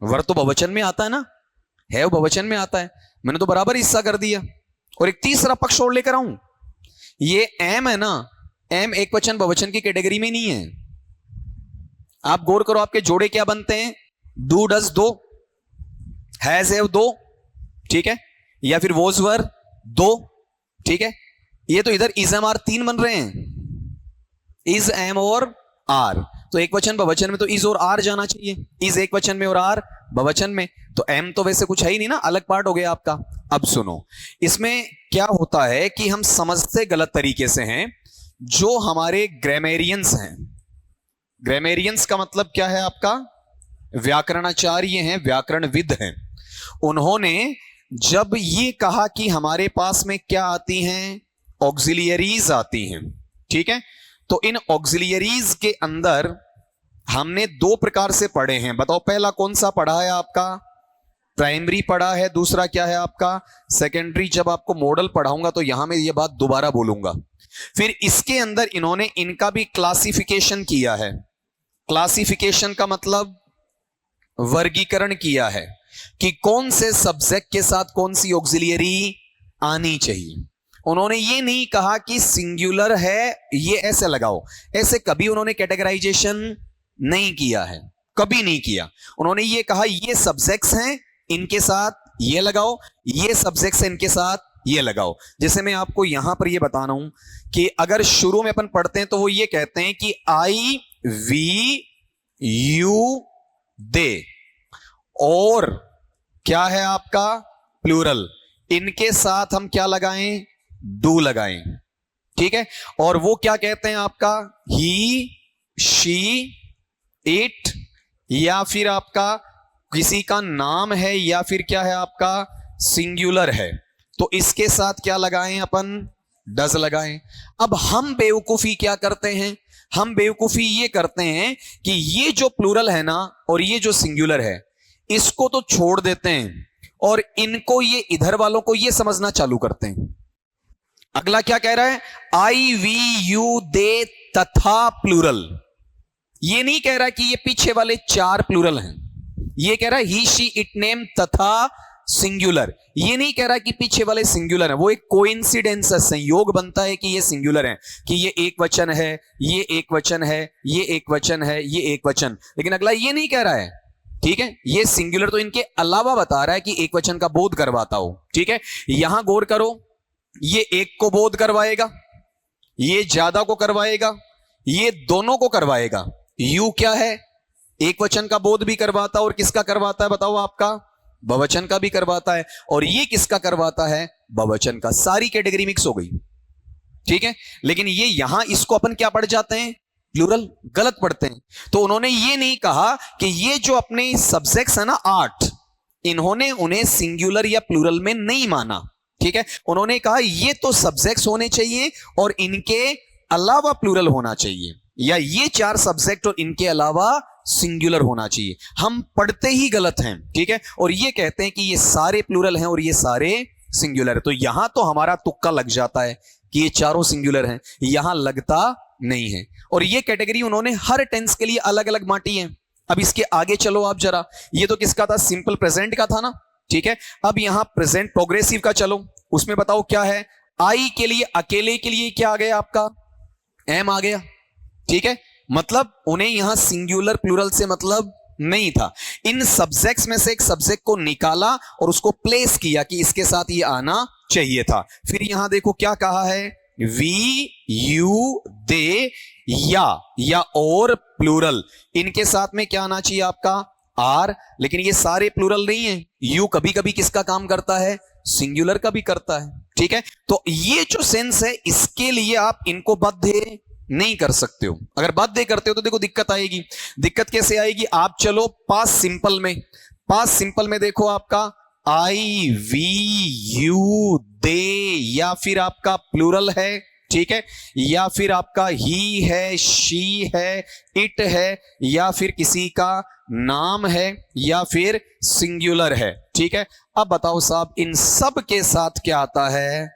वर तो बहुवचन में आता है ना, हैव बहुवचन में आता है, मैंने तो बराबर हिस्सा कर दिया। और एक तीसरा पक्ष और लेकर आऊं, ये एम है ना, एम एक वचन बहुवचन की कैटेगरी में नहीं है। आप गौर करो आपके जोड़े क्या बनते हैं, डू डज दो, हैज हैव दो, ठीक है, या फिर वॉज वर दो, ठीक है। ये तो इधर इज एम आर 3 बन रहे हैं, इज एम और आर, तो एक वचन बहुवचन में तो इज और आर जाना चाहिए, इज एक वचन में और आर बहुवचन में, तो एम तो वैसे कुछ है ही नहीं ना, अलग पार्ट हो गया आपका। अब सुनो, इसमें क्या होता है कि हम समझते गलत तरीके से हैं। जो हमारे ग्रामेरियंस हैं, ग्रामेरियंस का मतलब क्या है आपका, व्याकरणाचार्य हैं, व्याकरणविद हैं, उन्होंने जब ये कहा कि हमारे पास में क्या आती हैं, ऑक्सिलियरीज आती हैं, ठीक है, तो इन ऑक्सिलियरीज के अंदर हमने दो प्रकार से पढ़े हैं। बताओ पहला कौन सा पढ़ा है आपका, प्राइमरी पढ़ा है, दूसरा क्या है आपका सेकेंडरी। जब आपको मॉडल पढ़ाऊंगा तो यहां मैं ये बात दोबारा बोलूंगा। फिर इसके अंदर इन्होंने इनका भी क्लासिफिकेशन किया है। क्लासिफिकेशन का मतलब वर्गीकरण किया है कि कौन से सब्जेक्ट के साथ कौन सी ऑक्सिलियरी आनी चाहिए। उन्होंने ये नहीं कहा कि सिंगुलर है ये ऐसे लगाओ, ऐसे कभी उन्होंने कैटेगराइजेशन नहीं किया है, कभी नहीं किया। उन्होंने ये कहा ये सब्जेक्ट्स हैं, इनके साथ ये लगाओ, ये सब्जेक्ट्स हैं, इनके साथ ये लगाओ। जैसे मैं आपको यहां पर ये बता रहा हूं कि अगर शुरू में अपन पढ़ते हैं तो वो ये कहते हैं कि आई वी यू दे, और क्या है आपका प्लूरल, इनके साथ हम क्या लगाएं, डू लगाएं, ठीक है। और वो क्या कहते हैं आपका ही, शी, इट, या फिर आपका किसी का नाम है, या फिर क्या है आपका सिंगुलर है, तो इसके साथ क्या लगाएं अपन, डज लगाएं। अब हम बेवकूफी क्या करते हैं, हम बेवकूफी ये करते हैं कि ये जो प्लूरल है ना और ये जो सिंगुलर है इसको तो छोड़ देते हैं और इनको, ये इधर वालों को ये समझना चालू करते हैं। अगला क्या कह रहा है, आई वी यू दे तथा प्लूरल। ये नहीं कह रहा कि ये पीछे वाले चार प्लूरल हैं, ये कह रहा है ही, शी, इट, नेम तथा सिंगुलर। ये नहीं कह रहा कि पीछे वाले सिंगुलर है, वो एक कोइंसिडेंस है, संयोग बनता है कि ये सिंगुलर है, कि ये एक वचन है, ये एक वचन है, ये एक वचन है, ये एक वचन। लेकिन अगला ये नहीं कह रहा है, ठीक है, ये सिंगुलर तो इनके अलावा बता रहा है कि एक वचन का बोध करवाता हो, ठीक है। यहां गौर करो, ये एक को बोध करवाएगा, ये ज्यादा को करवाएगा, ये दोनों को करवाएगा। यू क्या है, एक वचन का बोध भी करवाता है, और किसका करवाता है बताओ आपका, बहुवचन का भी करवाता है। और ये किसका करवाता है, बहुवचन का। सारी कैटेगरी मिक्स हो गई, ठीक है। लेकिन ये यहां इसको अपन क्या पढ़ जाते हैं, प्लूरल, गलत पढ़ते हैं। तो उन्होंने ये नहीं कहा कि ये जो अपने सब्जेक्ट्स है ना 8, इन्होंने उन्हें सिंगुलर या प्लूरल में नहीं माना, ठीक है। उन्होंने कहा ये तो सब्जेक्ट्स होने चाहिए और इनके अलावा प्लूरल होना चाहिए, या ये 4 सब्जेक्ट और इनके अलावा सिंगुलर होना चाहिए। हम पढ़ते ही गलत हैं, ठीक है। और ये कहते हैं कि ये सारे प्लूरल हैं और ये सारे सिंगुलर है। तो यहां तो हमारा तुक्का लग जाता है कि ये चारों सिंगुलर हैं, यहां लगता नहीं है। और ये कैटेगरी उन्होंने हर टेंस के लिए अलग अलग बांटी है। अब इसके आगे चलो आप जरा, ये तो किसका था, सिंपल प्रेजेंट का था ना, ठीक है। अब यहां प्रेजेंट प्रोग्रेसिव का चलो, उसमें बताओ क्या है, आई के लिए, अकेले के लिए क्या आ गया आपका, एम आ गया, ठीक है। मतलब उन्हें यहां सिंगुलर प्लूरल से मतलब नहीं था। इन सब्जेक्ट्स में से एक सब्जेक्ट को निकाला और उसको प्लेस किया कि इसके साथ ये आना चाहिए था। फिर यहां देखो क्या कहा है, वी यू दे, या और प्लूरल, इनके साथ में क्या आना चाहिए आपका, आर। लेकिन ये सारे प्लूरल नहीं है, यू कभी कभी किसका काम करता है, सिंगुलर का भी करता है, ठीक है। तो ये जो सेंस है इसके लिए आप इनको बाध्य नहीं कर सकते हो। अगर बाध्य करते हो तो देखो दिक्कत आएगी। दिक्कत कैसे आएगी, आप चलो पास्ट सिंपल में, पास्ट सिंपल में देखो आपका आई वी यू दे, या फिर आपका प्लूरल है, ठीक है, या फिर आपका ही है, शी है, इट है, या फिर किसी का नाम है, या फिर सिंगुलर है, ठीक है। अब बताओ साहब, इन सब के साथ क्या आता है,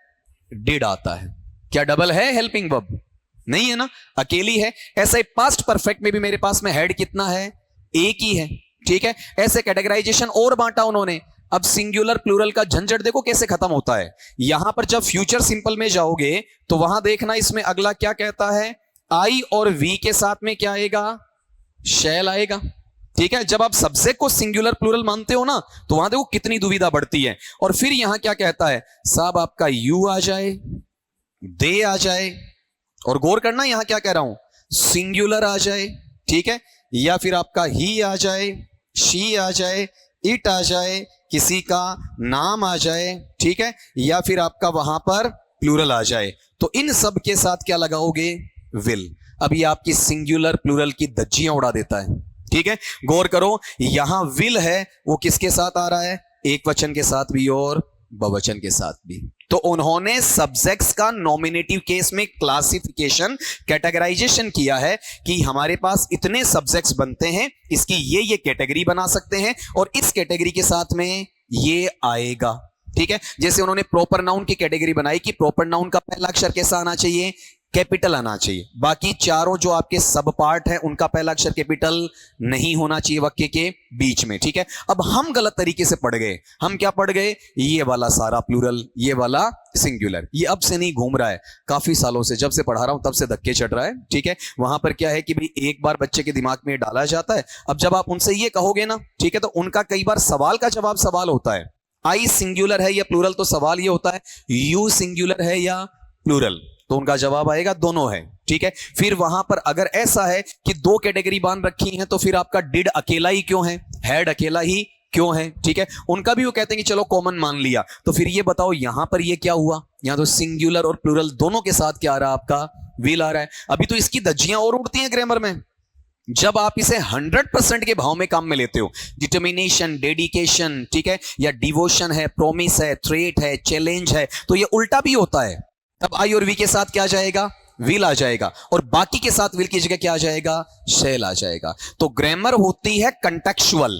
डिड आता है। क्या डबल है हेल्पिंग वर्ब, नहीं है ना, अकेली है। ऐसा ही पास्ट परफेक्ट में भी मेरे पास में हेड कितना है, एक ही है, ठीक है। ऐसे कैटेगराइजेशन और बांटा उन्होंने। अब सिंगुलर प्लूरल का झंझट देखो कैसे खत्म होता है। यहां पर जब फ्यूचर सिंपल में जाओगे तो वहां देखना इसमें अगला क्या कहता है, आई और वी के साथ में क्या आएगा, शैल आएगा, ठीक है। जब आप सब्जेक्ट को सिंगुलर प्लूरल मानते हो ना तो वहां देखो कितनी दुविधा बढ़ती है। और फिर यहां क्या कहता है साहब, आपका यू आ जाए, दे आ जाए, और गौर करना यहां क्या कह रहा हूं, सिंगुलर आ जाए, ठीक है, या फिर आपका ही आ जाए, शी आ जाए, इट आ जाए, किसी का नाम आ जाए, ठीक है, या फिर आपका वहां पर प्लूरल आ जाए, तो इन सब के साथ क्या लगाओगे? विल। अब ये आपकी सिंगुलर प्लूरल की धज्जियां उड़ा देता है, ठीक है। गौर करो, यहां विल है, वो किसके साथ आ रहा है? एक वचन के साथ भी और बहुवचन के साथ भी। तो उन्होंने सब्जेक्ट्स का नॉमिनेटिव केस में क्लासिफिकेशन, कैटेगराइजेशन किया है कि हमारे पास इतने सब्जेक्ट्स बनते हैं, इसकी ये कैटेगरी बना सकते हैं और इस कैटेगरी के साथ में ये आएगा, ठीक है। जैसे उन्होंने प्रॉपर नाउन की कैटेगरी बनाई कि प्रॉपर नाउन का पहला अक्षर कैसा आना चाहिए? कैपिटल आना चाहिए। बाकी चारों जो आपके सब पार्ट है उनका पहला अक्षर कैपिटल नहीं होना चाहिए वाक्य के बीच में, ठीक है। अब हम गलत तरीके से पढ़ गए। हम क्या पढ़ गए? ये वाला सारा प्लूरल, ये वाला सिंगुलर। ये अब से नहीं घूम रहा है, काफी सालों से, जब से पढ़ा रहा हूं तब से धक्के चढ़ रहा है, ठीक है। वहां पर क्या है कि भाई एक बार बच्चे के दिमाग में डाला जाता है, अब जब आप उनसे ये कहोगे ना, ठीक है, तो उनका कई बार सवाल का जवाब सवाल होता है, आई सिंगुलर है या प्लूरल, तो सवाल ये होता है यू सिंगुलर है या प्लूरल, तो उनका जवाब आएगा दोनों है, ठीक है। फिर वहां पर अगर ऐसा है कि दो कैटेगरी बांध रखी है, तो फिर आपका डिड अकेला ही क्यों है, हैड अकेला ही क्यों है, ठीक है। उनका भी वो कहते हैं कि चलो कॉमन मान लिया, तो फिर ये बताओ यहां पर ये क्या हुआ? यहां तो सिंगुलर और प्लूरल दोनों के साथ क्या आ रहा है? आपका विल आ रहा है। अभी तो इसकी धज्जियां और उड़ती हैं ग्रामर में। जब आप इसे 100% के भाव में काम में लेते हो, डिटर्मिनेशन, डेडिकेशन, ठीक है, या डिवोशन है, प्रोमिस है, थ्रेट है, चैलेंज है, तो ये उल्टा भी होता है। तब आई और वी के साथ क्या आ जाएगा? विल आ जाएगा, और बाकी के साथ विल की जगह क्या आ जाएगा? शैल आ जाएगा। तो ग्रामर होती है कंटेक्चुअल।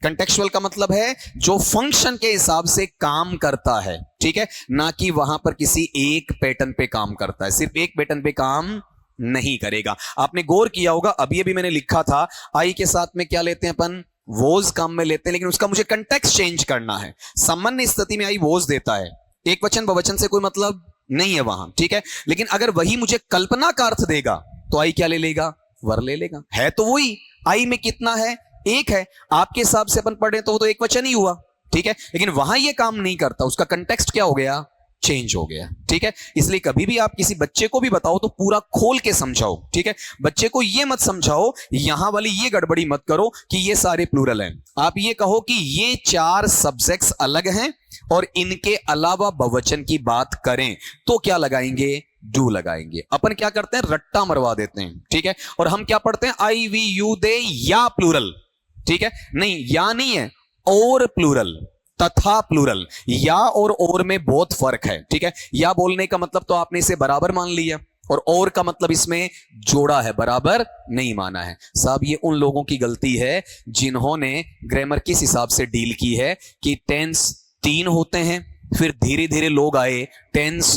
कंटेक्चुअल का मतलब है जो फंक्शन के हिसाब से काम करता है, ठीक है, ना कि वहां पर किसी एक पैटर्न पे काम करता है। सिर्फ एक पैटर्न पे काम नहीं करेगा। आपने गौर किया होगा, अभी अभी मैंने लिखा था आई के साथ में क्या लेते हैं अपन? वोज काम में लेते हैं, लेकिन उसका मुझे कंटेक्स्ट चेंज करना है। सामान्य स्थिति में आई वोज देता है, एक वचन बहुवचन से कोई मतलब नहीं है वहां, ठीक है। लेकिन अगर वही मुझे कल्पना का अर्थ देगा, तो आई क्या ले लेगा? वर ले लेगा। है तो वही, आई में कितना है? एक है। आपके हिसाब से अपन पढ़े तो वो तो एक वचन ही हुआ, ठीक है, लेकिन वहां ये काम नहीं करता, उसका कंटेक्स्ट क्या हो गया? चेंज हो गया, ठीक है। इसलिए कभी भी आप किसी बच्चे को भी बताओ तो पूरा खोल के समझाओ, ठीक है। बच्चे को ये मत समझाओ, यहां वाली ये गड़बड़ी मत करो कि ये सारे प्लूरल हैं। आप ये कहो कि ये चार सब्जेक्ट्स अलग हैं और इनके अलावा बहुवचन की बात करें तो क्या लगाएंगे? डू लगाएंगे। अपन क्या करते हैं? रट्टा मरवा देते हैं, ठीक है। और हम क्या पढ़ते हैं? आई, वी, यू, दे, या प्लूरल, ठीक है। नहीं, या नहीं है, और प्लूरल, तथा प्लूरल। या और में बहुत फर्क है, ठीक है। या बोलने का मतलब तो आपने इसे बराबर मान लिया, और का मतलब इसमें जोड़ा है, बराबर नहीं माना है। साहब ये उन लोगों की गलती है जिन्होंने ग्रामर किस हिसाब से डील की है कि टेंस 3 होते हैं, फिर धीरे धीरे लोग आए टेंस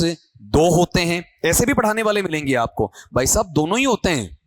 2 होते हैं। ऐसे भी पढ़ाने वाले मिलेंगे आपको, भाई साहब दोनों ही होते हैं।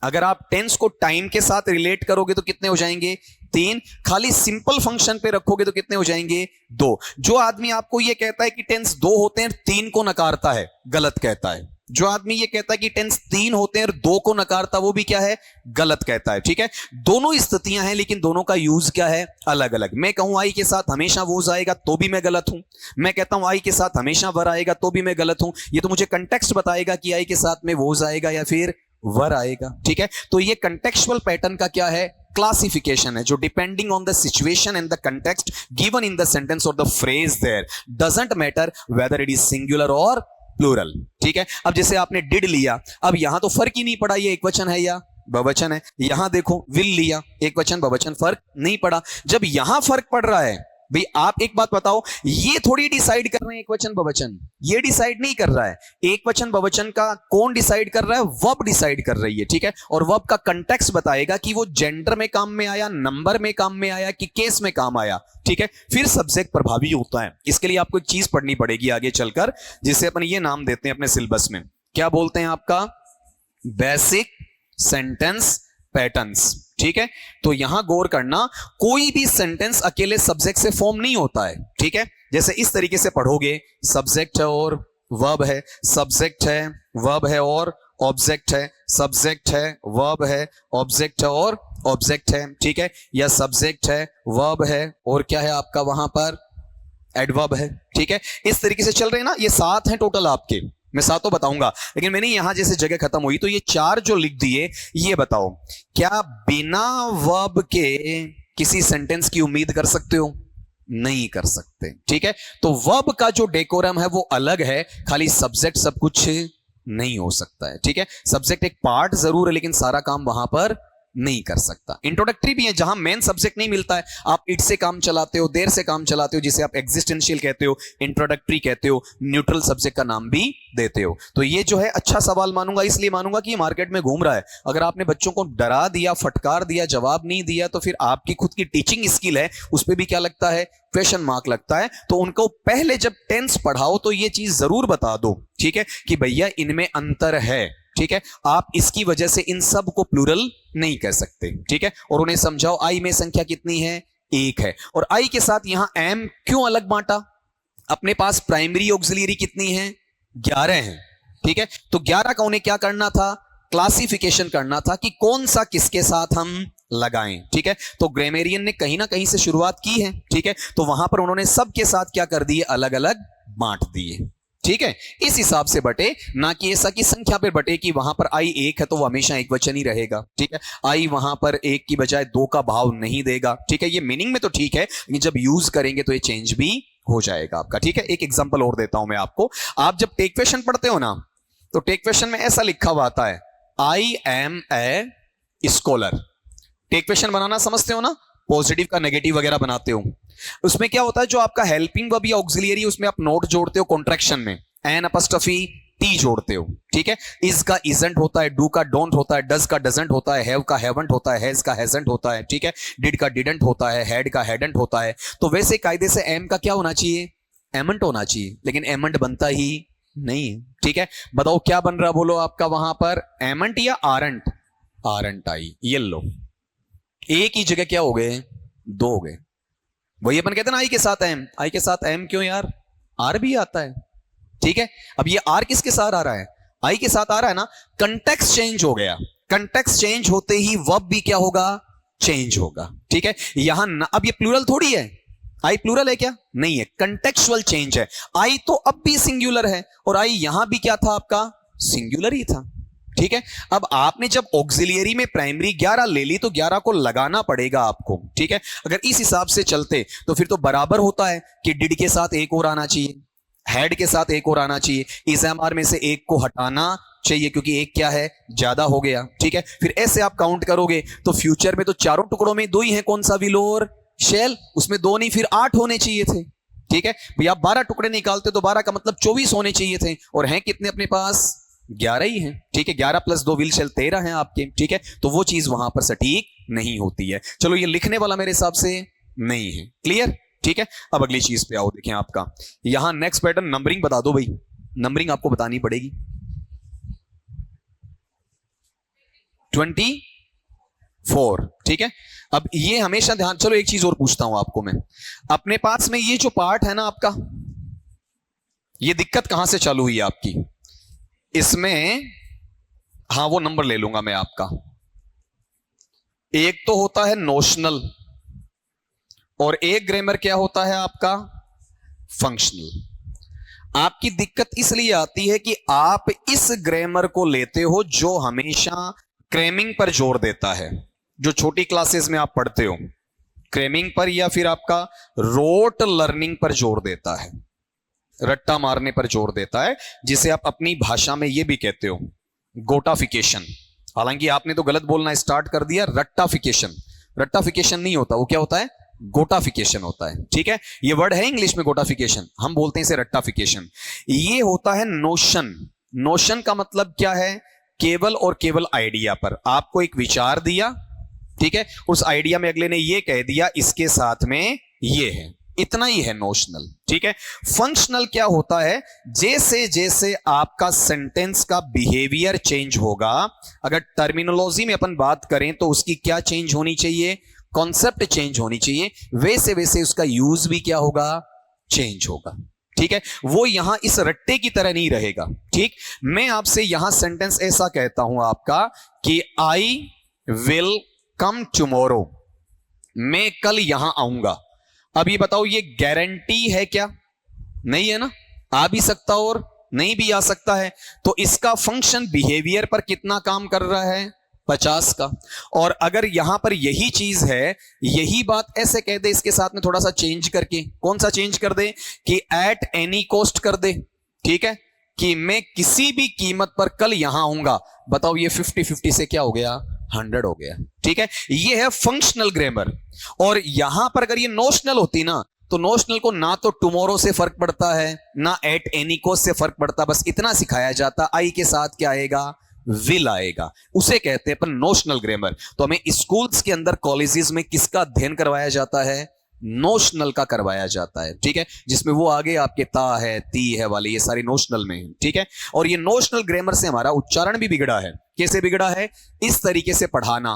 अगर आप टेंस को टाइम के साथ रिलेट करोगे तो कितने हो जाएंगे? 3। खाली सिंपल फंक्शन पे रखोगे तो कितने हो जाएंगे? 2। जो आदमी आपको यह कहता है कि टेंस 2 होते हैं, 3 को नकारता है, गलत कहता है। जो आदमी ये कहता है कि टेंस 3 होते हैं और 2 को नकारता, वो भी क्या है? गलत कहता है, ठीक है। दोनों स्थितियां हैं, लेकिन दोनों का यूज क्या है? अलग अलग। मैं कहूं आई के साथ हमेशा वोज आएगा तो भी मैं गलत हूं। मैं कहता हूं आई के साथ हमेशा वर आएगा तो भी मैं गलत हूं। ये तो मुझे कंटेक्स्ट बताएगा कि आई के साथ में वोज आएगा या फिर वर आएगा, ठीक है। तो ये कंटेक्चुअल पैटर्न का क्या है? क्लासिफिकेशन है, जो depending on the situation and the context given in the sentence और the phrase there doesn't matter whether it is singular और प्लूरल, ठीक है। अब जैसे आपने डिड लिया, अब यहां तो फर्क ही नहीं पड़ा ये एक वचन है या बहुवचन है। यहां देखो विल लिया, एक वचन बहुवचन, फर्क नहीं पड़ा। जब यहां फर्क पड़ रहा है, भाई आप एक बात बताओ, ये थोड़ी डिसाइड कर रहे हैं एक वचन बहुवचन, ये डिसाइड नहीं कर रहा है। एक वचन बहुवचन का कौन डिसाइड कर रहा है? वर्ब डिसाइड कर रही है, ठीक है। और वर्ब का कंटेक्स्ट बताएगा कि वो जेंडर में काम में आया, नंबर में काम में आया, कि केस में काम आया, ठीक है। फिर सब्जेक्ट प्रभावी होता है। इसके लिए आपको एक चीज पढ़नी पड़ेगी आगे चलकर, जिसे अपन ये नाम देते हैं अपने सिलेबस में, क्या बोलते हैं आपका? बेसिक सेंटेंस पैटर्न्स, ठीक है। तो यहां गौर करना, कोई भी सेंटेंस अकेले सब्जेक्ट से फॉर्म नहीं होता है, ठीक है। जैसे इस तरीके से पढ़ोगे, सब्जेक्ट है और वर्ब है, सब्जेक्ट है, वर्ब है और ऑब्जेक्ट है, सब्जेक्ट है, वर्ब है, ऑब्जेक्ट है और ऑब्जेक्ट है, ठीक है। या सब्जेक्ट है, वर्ब है और क्या है आपका वहां पर? एडवर्ब है, ठीक है। इस तरीके से चल रहे हैं ना, ये 7 हैं टोटल आपके, मैं सातों बताऊंगा, लेकिन मैंने यहां जैसे जगह खत्म हुई तो ये चार जो लिख दिए, ये बताओ क्या बिना वर्ब के किसी सेंटेंस की उम्मीद कर सकते हो? नहीं कर सकते। ठीक है, तो वर्ब का जो डेकोरम है वो अलग है, खाली सब्जेक्ट सब कुछ नहीं हो सकता है। ठीक है, सब्जेक्ट एक पार्ट जरूर है, लेकिन सारा काम वहां पर नहीं कर सकता। इंट्रोडक्टरी भी है, जहां मेन सब्जेक्ट नहीं मिलता है, आप इट से काम चलाते हो, देर से काम चलाते हो, जिसे आप एग्जिस्टेंशियल कहते हो, इंट्रोडक्टरी कहते हो, न्यूट्रल सब्जेक्ट का नाम भी देते हो। तो ये जो है अच्छा सवाल मानूंगा, इसलिए मानूंगा कि ये मार्केट में घूम रहा है। अगर आपने बच्चों को डरा दिया, फटकार दिया, जवाब नहीं दिया, तो फिर आपकी खुद की टीचिंग स्किल है उस पर भी क्या लगता है? क्वेश्चन मार्क लगता है। तो उनको पहले जब टेंस पढ़ाओ तो ये चीज जरूर बता दो, ठीक है, कि भैया इनमें अंतर है। ठीक है, आप इसकी वजह से इन सब को प्लूरल नहीं कह सकते। ठीक है, और उन्हें समझाओ आई में संख्या कितनी है? एक है। और आई के साथ यहां एम क्यों अलग बांटा? अपने पास प्राइमरी ऑक्सिलरी कितनी है? 11 है। ठीक है, तो 11 का उन्हें क्या करना था? क्लासिफिकेशन करना था कि कौन सा किसके साथ हम लगाएं। ठीक है, तो ग्रामेरियन ने कहीं ना कहीं से शुरुआत की है। ठीक है, तो वहां पर उन्होंने सबके साथ क्या कर दिए? अलग अलग बांट दिए। ठीक है, इस हिसाब से बटे, ना कि ऐसा कि संख्या पे बटे कि वहां पर आई एक है तो वो हमेशा एक वचन ही रहेगा। ठीक है, आई वहां पर एक की बजाय दो का भाव नहीं देगा। ठीक है, ये मीनिंग में तो ठीक है, लेकिन जब यूज करेंगे तो ये चेंज भी हो जाएगा आपका। ठीक है, एक एग्जांपल और देता हूं मैं आपको। आप जब टेक क्वेश्चन पढ़ते हो ना, तो टेक क्वेश्चन में ऐसा लिखा हुआ आता है, I am a scholar. Tag question बनाना समझते हो ना, पॉजिटिव का नेगेटिव वगैरह बनाते हो। उसमें क्या होता है, जो आपका हेल्पिंग वर्ब या ऑक्सिलरी, उसमें आप नोट जोड़ते हो कॉन्ट्रैक्शन में, एन अपॉस्ट्रोफी टी जोड़ते हो। ठीक है, इज का इजंट होता है, डू का डोंट होता है, डज का डजंट होता है, हैव का हैवंट होता है, हैज का हैजंट होता है। ठीक है, डिड का डिडंट होता है, हैड का हैडंट होता है। तो वैसे कायदे से एम का क्या होना चाहिए? एमंट होना चाहिए, लेकिन एमंट बनता ही नहीं है। ठीक है, बताओ क्या बन रहा? बोलो आपका वहां पर एमंट या आरंट? आरंट आई। ये लो, एक ही जगह क्या हो गए? दो हो गए। वही अपन कहते हैं ना, आई के साथ एम। आई के साथ एम क्यों यार? आर भी आता है। ठीक है, अब ये आर किसके साथ आ रहा है? आई के साथ आ रहा है ना। कंटेक्स्ट चेंज हो गया, कंटेक्स्ट चेंज होते ही वर्ब भी क्या होगा? चेंज होगा। ठीक है, यहां अब ये प्लूरल थोड़ी है, आई प्लूरल है क्या? नहीं है, कंटेक्चुअल चेंज है। आई तो अब भी सिंगुलर है, और आई यहां भी क्या था आपका? सिंगुलर ही था। ठीक है, अब आपने जब ऑक्सिलियरी में प्राइमरी 11 ले ली तो 11 को लगाना पड़ेगा आपको। ठीक है, अगर इस हिसाब से चलते तो फिर तो बराबर होता है कि डिड के साथ एक और आना चाहिए, हैड के साथ एक और आना चाहिए, इस एमआर में से एक को हटाना चाहिए, क्योंकि एक क्या है? ज्यादा हो गया। ठीक है, फिर ऐसे आप काउंट करोगे तो फ्यूचर में तो चारों टुकड़ों में दो ही है। कौन सा? विलोर शेल, उसमें दो नहीं फिर 8 होने चाहिए थे। ठीक है भैया, आप 12 टुकड़े निकालते तो 12 का मतलब 24 होने चाहिए थे, और हैं कितने अपने पास? 11 ही हैं। ठीक है, 11 प्लस 2 व्हील शेल 13 हैं आपके। ठीक है, तो वो चीज वहां पर सटीक नहीं होती है। चलो, ये लिखने वाला मेरे हिसाब से नहीं है। क्लियर? ठीक है, अब अगली चीज पे आओ। देखें आपका यहां नेक्स्ट पैटर्न, नंबरिंग बता दो भाई, नंबरिंग आपको बतानी पड़ेगी। 24। ठीक है, अब ये हमेशा ध्यान। चलो एक चीज और पूछता हूं आपको मैं, अपने पास में ये जो पार्ट है ना आपका, ये दिक्कत कहां से चालू हुई आपकी? इसमें हाँ, वो नंबर ले लूंगा मैं आपका। एक तो होता है नोशनल, और एक ग्रामर क्या होता है आपका? फंक्शनल। आपकी दिक्कत इसलिए आती है कि आप इस ग्रामर को लेते हो जो हमेशा क्रेमिंग पर जोर देता है, जो छोटी क्लासेस में आप पढ़ते हो, क्रेमिंग पर या फिर आपका रोट लर्निंग पर जोर देता है, रट्टा मारने पर जोर देता है, जिसे आप अपनी भाषा में यह भी कहते हो गोटाफिकेशन। हालांकि आपने तो गलत बोलना स्टार्ट कर दिया, रट्टाफिकेशन। रट्टाफिकेशन नहीं होता, वो क्या होता है? गोटाफिकेशन होता है। ठीक है, ये वर्ड है इंग्लिश में गोटाफिकेशन, हम बोलते हैं इसे रट्टाफिकेशन। ये होता है नोशन। नोशन का मतलब क्या है? केवल और केवल आइडिया पर आपको एक विचार दिया, ठीक है, उस आइडिया में अगले ने ये कह दिया इसके साथ में ये है, इतना ही है नोशनल। ठीक है, फंक्शनल क्या होता है? जैसे जैसे आपका सेंटेंस का बिहेवियर चेंज होगा, अगर टर्मिनोलॉजी में अपन बात करें तो उसकी क्या चेंज होनी चाहिए? कॉन्सेप्ट चेंज होनी चाहिए, वैसे वैसे उसका यूज भी क्या होगा? चेंज होगा। ठीक है, वो यहां इस रट्टे की तरह नहीं रहेगा। ठीक, मैं आपसे यहां सेंटेंस ऐसा कहता हूं आपका कि आई विल कम टुमारो, मैं कल यहां आऊंगा। अब ये बताओ, ये गारंटी है क्या? नहीं है ना, आ भी सकता और नहीं भी आ सकता है, तो इसका फंक्शन बिहेवियर पर कितना काम कर रहा है? 50 का। और अगर यहां पर यही चीज है, यही बात ऐसे कह दे, इसके साथ में थोड़ा सा चेंज करके, कौन सा चेंज कर दे कि एट एनी कॉस्ट कर दे, ठीक है, कि मैं किसी भी कीमत पर कल यहां आऊंगा। बताओ ये 50-50 से क्या हो गया? 100 हो गया, ठीक है। ये है फंक्शनल ग्रामर। और यहां पर अगर ये नोशनल होती ना, तो नोशनल को ना तो टुमारो से फर्क पड़ता है, ना एट एनी कॉस्ट से फर्क पड़ता, बस इतना सिखाया जाता, आई के साथ क्या आएगा? विल आएगा। उसे कहते हैं अपन नोशनल ग्रामर। तो हमें स्कूल्स के अंदर, कॉलेजेस में किसका अध्ययन करवाया जाता है? नोशनल का करवाया जाता है, ठीक है, जिसमें वो आगे आपके ता है, ती है वाले, ये सारी नोशनल में है, ठीक है। और ये नोशनल ग्रामर से हमारा उच्चारण भी बिगड़ा है। कैसे बिगड़ा है? इस तरीके से पढ़ाना,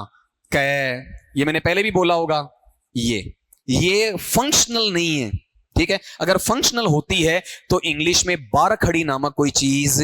कै, ये मैंने पहले भी बोला होगा, ये फंक्शनल नहीं है, ठीक है। अगर फंक्शनल होती है तो इंग्लिश में बार खड़ी नामक कोई चीज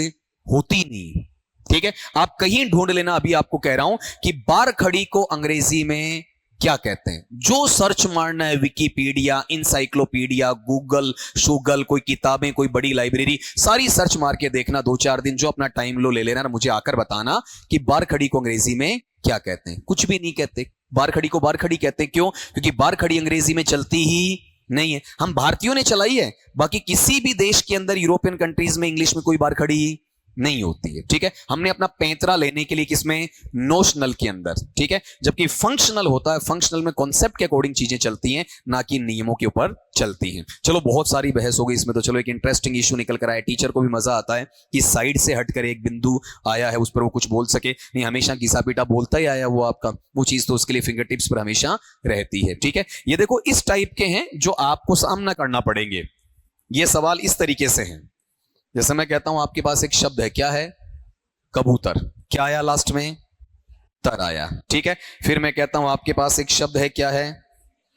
होती नहीं, ठीक है। आप कहीं ढूंढ लेना, अभी आपको कह रहा हूं कि बार खड़ी को अंग्रेजी में क्या कहते हैं। जो सर्च मारना है, विकिपीडिया, इंसाइक्लोपीडिया, गूगल, शूगल, कोई किताबें, कोई बड़ी लाइब्रेरी, सारी सर्च मार के देखना, 2-4 दिन जो अपना टाइम लो ले लेना, मुझे आकर बताना कि बार खड़ी को अंग्रेजी में क्या कहते हैं। कुछ भी नहीं कहते। बार खड़ी को बार खड़ी कहते हैं, क्यों? क्योंकि बार खड़ी अंग्रेजी में चलती ही नहीं है। हम भारतीयों ने चलाई है, बाकी किसी भी देश के अंदर, यूरोपियन कंट्रीज में इंग्लिश में कोई बार खड़ी नहीं होती है, ठीक है। हमने अपना पैंतरा लेने के लिए किसमें? नोशनल के अंदर, ठीक है। जबकि फंक्शनल होता है, फंक्शनल में कॉन्सेप्ट के अकॉर्डिंग चीजें चलती हैं, ना कि नियमों के ऊपर चलती हैं। चलो बहुत सारी बहस हो गई इसमें, तो चलो एक इंटरेस्टिंग इश्यू निकल कर आया। टीचर को भी मजा आता है कि साइड से हटकर एक बिंदु आया है, उस पर वो कुछ बोल सके, नहीं हमेशा घिसा पीटा बोलता ही आया वो आपका, वो चीज तो उसके लिए फिंगर टिप्स पर हमेशा रहती है, ठीक है। ये देखो इस टाइप के हैं जो आपको सामना करना पड़ेंगे। ये सवाल इस तरीके से हैं, जैसे मैं कहता हूं आपके पास एक शब्द है, क्या है? कबूतर। क्या आया लास्ट में? तर आया, ठीक है। फिर मैं कहता हूं आपके पास एक शब्द है, क्या है?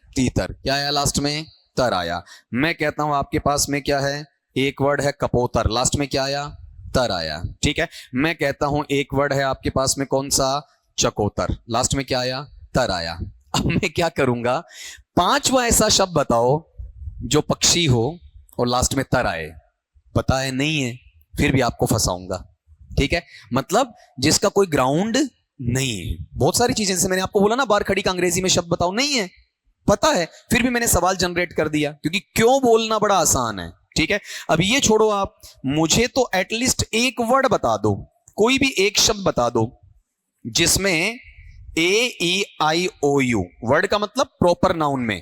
तीतर। क्या आया लास्ट में? तर आया। मैं कहता हूं आपके पास में क्या है? एक वर्ड है कपोतर, लास्ट में क्या आया? तर आया, ठीक है। मैं कहता हूं एक वर्ड है आपके पास में, कौन सा? चकोतर, लास्ट में क्या आया? तर आया। अब मैं क्या करूंगा? 5वां ऐसा शब्द बताओ जो पक्षी हो और लास्ट में तर आए। पता है नहीं है, फिर भी आपको फंसाऊंगा, ठीक है। मतलब जिसका कोई ग्राउंड नहीं है। बहुत सारी चीजें, जैसे मैंने आपको बोला ना, बार खड़ी का अंग्रेजी में शब्द बताओ, नहीं है, पता है, फिर भी मैंने सवाल जनरेट कर दिया, क्योंकि क्यों बोलना बड़ा आसान है, ठीक है। अब ये छोड़ो आप, मुझे तो एटलीस्ट एक वर्ड बता दो, कोई भी एक शब्द बता दो जिसमें AEIOU वर्ड का मतलब प्रॉपर नाउन में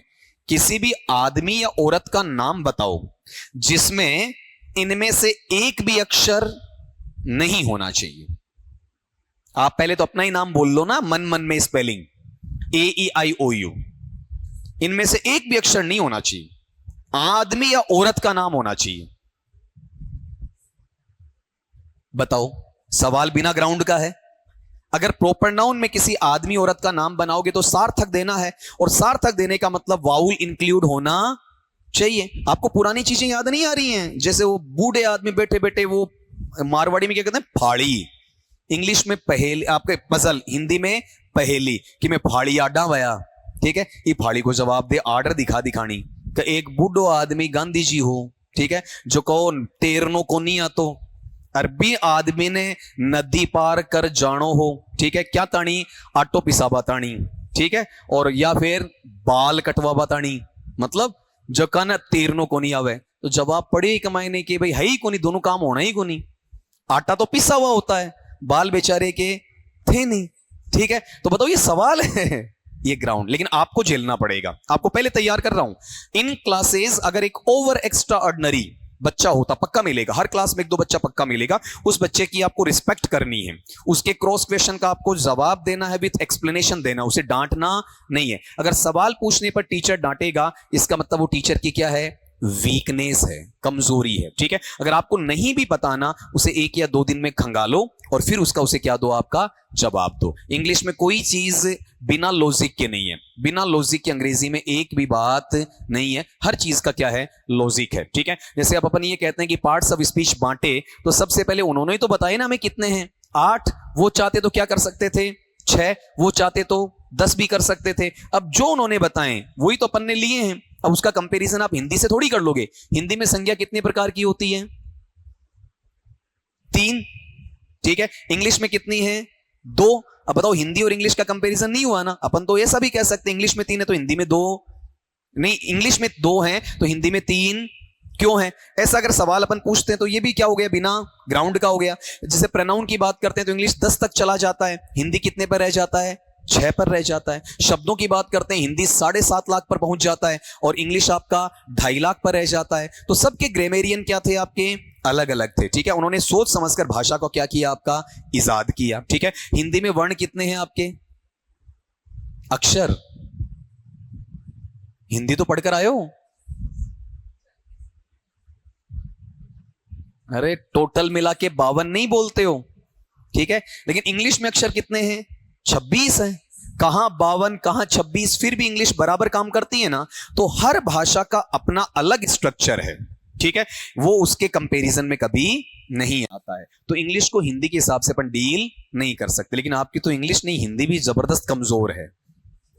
किसी भी आदमी या औरत का नाम बताओ जिसमें इनमें से एक भी अक्षर नहीं होना चाहिए। आप पहले तो अपना ही नाम बोल लो ना, मन मन में स्पेलिंग AEIOU, इनमें से एक भी अक्षर नहीं होना चाहिए, आदमी या औरत का नाम होना चाहिए। बताओ, सवाल बिना ग्राउंड का है। अगर प्रॉपर नाउन में किसी आदमी औरत का नाम बनाओगे तो सार्थक देना है, और सार्थक देने का मतलब वाउल इंक्लूड होना चाहिए। आपको पुरानी चीजें याद नहीं आ रही हैं? जैसे वो बूढ़े आदमी बैठे बैठे, वो मारवाड़ी में क्या कहते हैं? फाड़ी, इंग्लिश में पहेली, आपके पजल, हिंदी में पहेली, कि मैं फाड़ी आडा वया, ठीक है। ये फाड़ी को जवाब दे, आर्डर दिखा दिखानी कि एक बूढ़ो आदमी गांधी जी हो, ठीक है, जो कहो तैरनो को नहीं आतो। अरबी आदमी ने नदी पार कर जानो हो, ठीक है, क्या तानी? आटो पिसाबा तानी, ठीक है। और या फिर बाल कटवा तानी, मतलब जो कन तैरनो को नहीं आवे, तो जवाब पड़े कमाई नहीं कि भाई है ही को नहीं, दोनों काम होना ही को नहीं। आटा तो पिसा हुआ होता है, बाल बेचारे के थे नहीं, ठीक है। तो बताओ ये सवाल है ये ग्राउंड, लेकिन आपको झेलना पड़ेगा। आपको पहले तैयार कर रहा हूं। इन क्लासेस अगर एक ओवर एक्स्ट्रा ऑर्डिनरी बच्चा होता, पक्का मिलेगा, हर क्लास में 1-2 बच्चा पक्का मिलेगा, उस बच्चे की आपको रिस्पेक्ट करनी है, उसके क्रॉस क्वेश्चन का आपको जवाब देना है, विथ एक्सप्लेनेशन देना, उसे डांटना नहीं है। अगर सवाल पूछने पर टीचर डांटेगा, इसका मतलब वो टीचर की क्या है? वीकनेस है, कमजोरी है, ठीक है। अगर आपको नहीं भी पता ना, उसे 1 या 2 दिन में खंगालो और फिर उसका उसे क्या दो? आपका जवाब दो। इंग्लिश में कोई चीज बिना लॉजिक के नहीं है, बिना लॉजिक के अंग्रेजी में एक भी बात नहीं है। हर चीज का क्या है? लॉजिक है, ठीक है। जैसे आप अपन ये कहते हैं कि पार्ट्स ऑफ स्पीच बांटे, तो सबसे पहले उन्होंने ही तो बताए ना हमें कितने हैं, 8। वो चाहते तो क्या कर सकते थे? 6। वो चाहते तो 10 भी कर सकते थे। अब जो उन्होंने बताए वही तो अपन ने लिए हैं। अब उसका कंपैरिजन आप हिंदी से थोड़ी कर लोगे। हिंदी में संज्ञा कितने प्रकार की होती है? 3, ठीक है। इंग्लिश में कितनी है? 2। अब बताओ, हिंदी और इंग्लिश का कंपैरिजन नहीं हुआ ना। अपन तो ऐसा भी कह सकते हैं इंग्लिश में 3 है तो हिंदी में 2 नहीं, इंग्लिश में 2 है तो हिंदी में 3 क्यों है? ऐसा अगर सवाल अपन पूछते हैं तो ये भी क्या हो गया, बिना ग्राउंड का हो गया। जैसे प्रोनाउन की बात करते हैं तो इंग्लिश 10 तक चला जाता है, हिंदी कितने पर रह जाता है? 6 पर रह जाता है। शब्दों की बात करते हैं, हिंदी 7.5 लाख पर पहुंच जाता है और इंग्लिश आपका 2.5 लाख पर रह जाता है। तो सबके ग्रामेरियन क्या थे? आपके अलग अलग थे, ठीक है। उन्होंने सोच समझकर भाषा को क्या किया? आपका इजाद किया, ठीक है। हिंदी में वर्ण कितने हैं आपके? अक्षर, हिंदी तो पढ़कर आए हो? अरे टोटल मिला के 52 नहीं बोलते हो, ठीक है। लेकिन इंग्लिश में अक्षर कितने हैं? 26 है। कहां 52 कहां 26, फिर भी इंग्लिश बराबर काम करती है ना। तो हर भाषा का अपना अलग स्ट्रक्चर है, ठीक है। वो उसके कंपैरिजन में कभी नहीं आता है। तो इंग्लिश को हिंदी के हिसाब से अपन डील नहीं कर सकते। लेकिन आपकी तो इंग्लिश नहीं, हिंदी भी जबरदस्त कमजोर है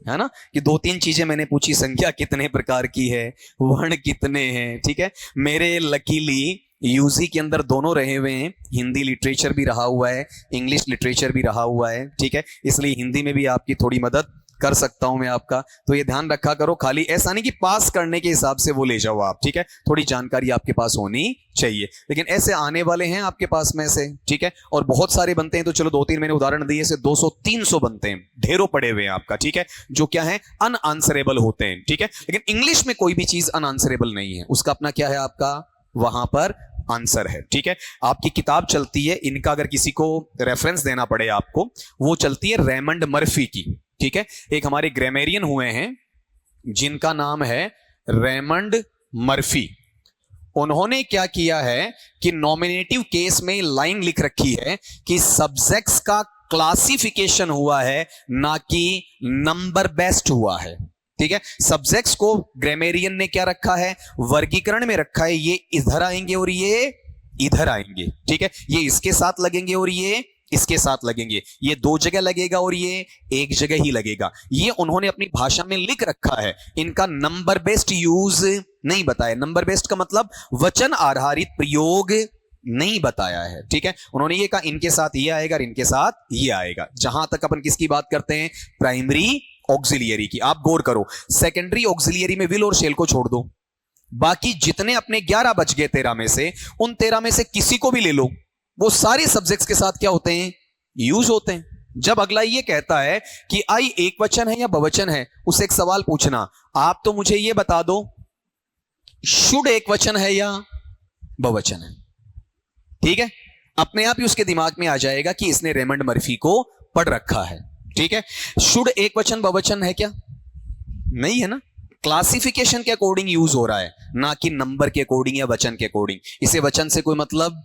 ना। कि 2-3 चीजें मैंने पूछी, संख्या कितने प्रकार की है, वर्ण कितने हैं, ठीक है। मेरे लकीली यूजी के अंदर दोनों रहे हुए हैं, हिंदी लिटरेचर भी रहा हुआ है, इंग्लिश लिटरेचर भी रहा हुआ है, ठीक है। इसलिए हिंदी में भी आपकी थोड़ी मदद कर सकता हूं मैं आपका। तो ये ध्यान रखा करो, खाली ऐसा नहीं कि पास करने के हिसाब से वो ले जाओ आप, ठीक है। थोड़ी जानकारी आपके पास होनी चाहिए। लेकिन ऐसे आने वाले हैं आपके पास में से, ठीक है। और बहुत सारे बनते हैं, तो चलो 2-3 मैंने उदाहरण दिए, से 200-300 बनते हैं, ढेरों पड़े हुए हैं आपका, ठीक है। जो क्या है? अनआंसरेबल होते हैं, ठीक है। लेकिन इंग्लिश में कोई भी चीज अनआंसरेबल नहीं है, उसका अपना क्या है? आपका वहां पर आंसर है, ठीक है। आपकी किताब चलती है, इनका अगर किसी को रेफरेंस देना पड़े आपको, वो चलती है रेमंड मर्फी की, ठीक है। एक हमारे ग्रामेरियन हुए हैं जिनका नाम है रेमंड मर्फी। उन्होंने क्या किया है कि नॉमिनेटिव केस में लाइन लिख रखी है कि सब्जेक्ट्स का क्लासिफिकेशन हुआ है, ना कि नंबर बेस्ड हुआ है, ठीक है। सब्जेक्ट्स को ग्रामेरियन ने क्या रखा है? वर्गीकरण में रखा है। ये इधर आएंगे और ये इधर आएंगे, ठीक है। ये इसके साथ लगेंगे और ये इसके साथ लगेंगे, ये 2 जगह लगेगा और ये 1 जगह ही लगेगा। ये उन्होंने अपनी भाषा में लिख रखा है। इनका नंबर बेस्ड यूज नहीं बताया। नंबर बेस्ड का मतलब वचन आधारित प्रयोग नहीं बताया है, ठीक है। उन्होंने ये कहा इनके साथ ये आएगा और इनके साथ ये आएगा। जहां तक अपन किसकी बात करते हैं? प्राइमरी ऑक्सिलियरी की। आप गौर करो, सेकेंडरी ऑक्सिलियरी में विल और शेल को छोड़ दो, बाकी जितने अपने 11 बच गए 13 में से, उन 13 में से किसी को भी ले लो, वो सारे सब्जेक्ट्स के साथ क्या होते हैं? यूज होते हैं। जब अगला ये कहता है कि आई एक वचन है या बहुवचन है, उसे एक सवाल पूछना, आप तो मुझे ये बता दो, शुड एक वचन है या बहुवचन है, ठीक है। अपने आप ही उसके दिमाग में आ जाएगा कि इसने रेमंड मर्फी को पढ़ रखा है, ठीक है। शुड एक वचन बहुवचन है क्या? नहीं है ना। क्लासिफिकेशन के अकॉर्डिंग यूज हो रहा है, ना कि नंबर के अकॉर्डिंग या वचन के अकॉर्डिंग। इसे वचन से कोई मतलब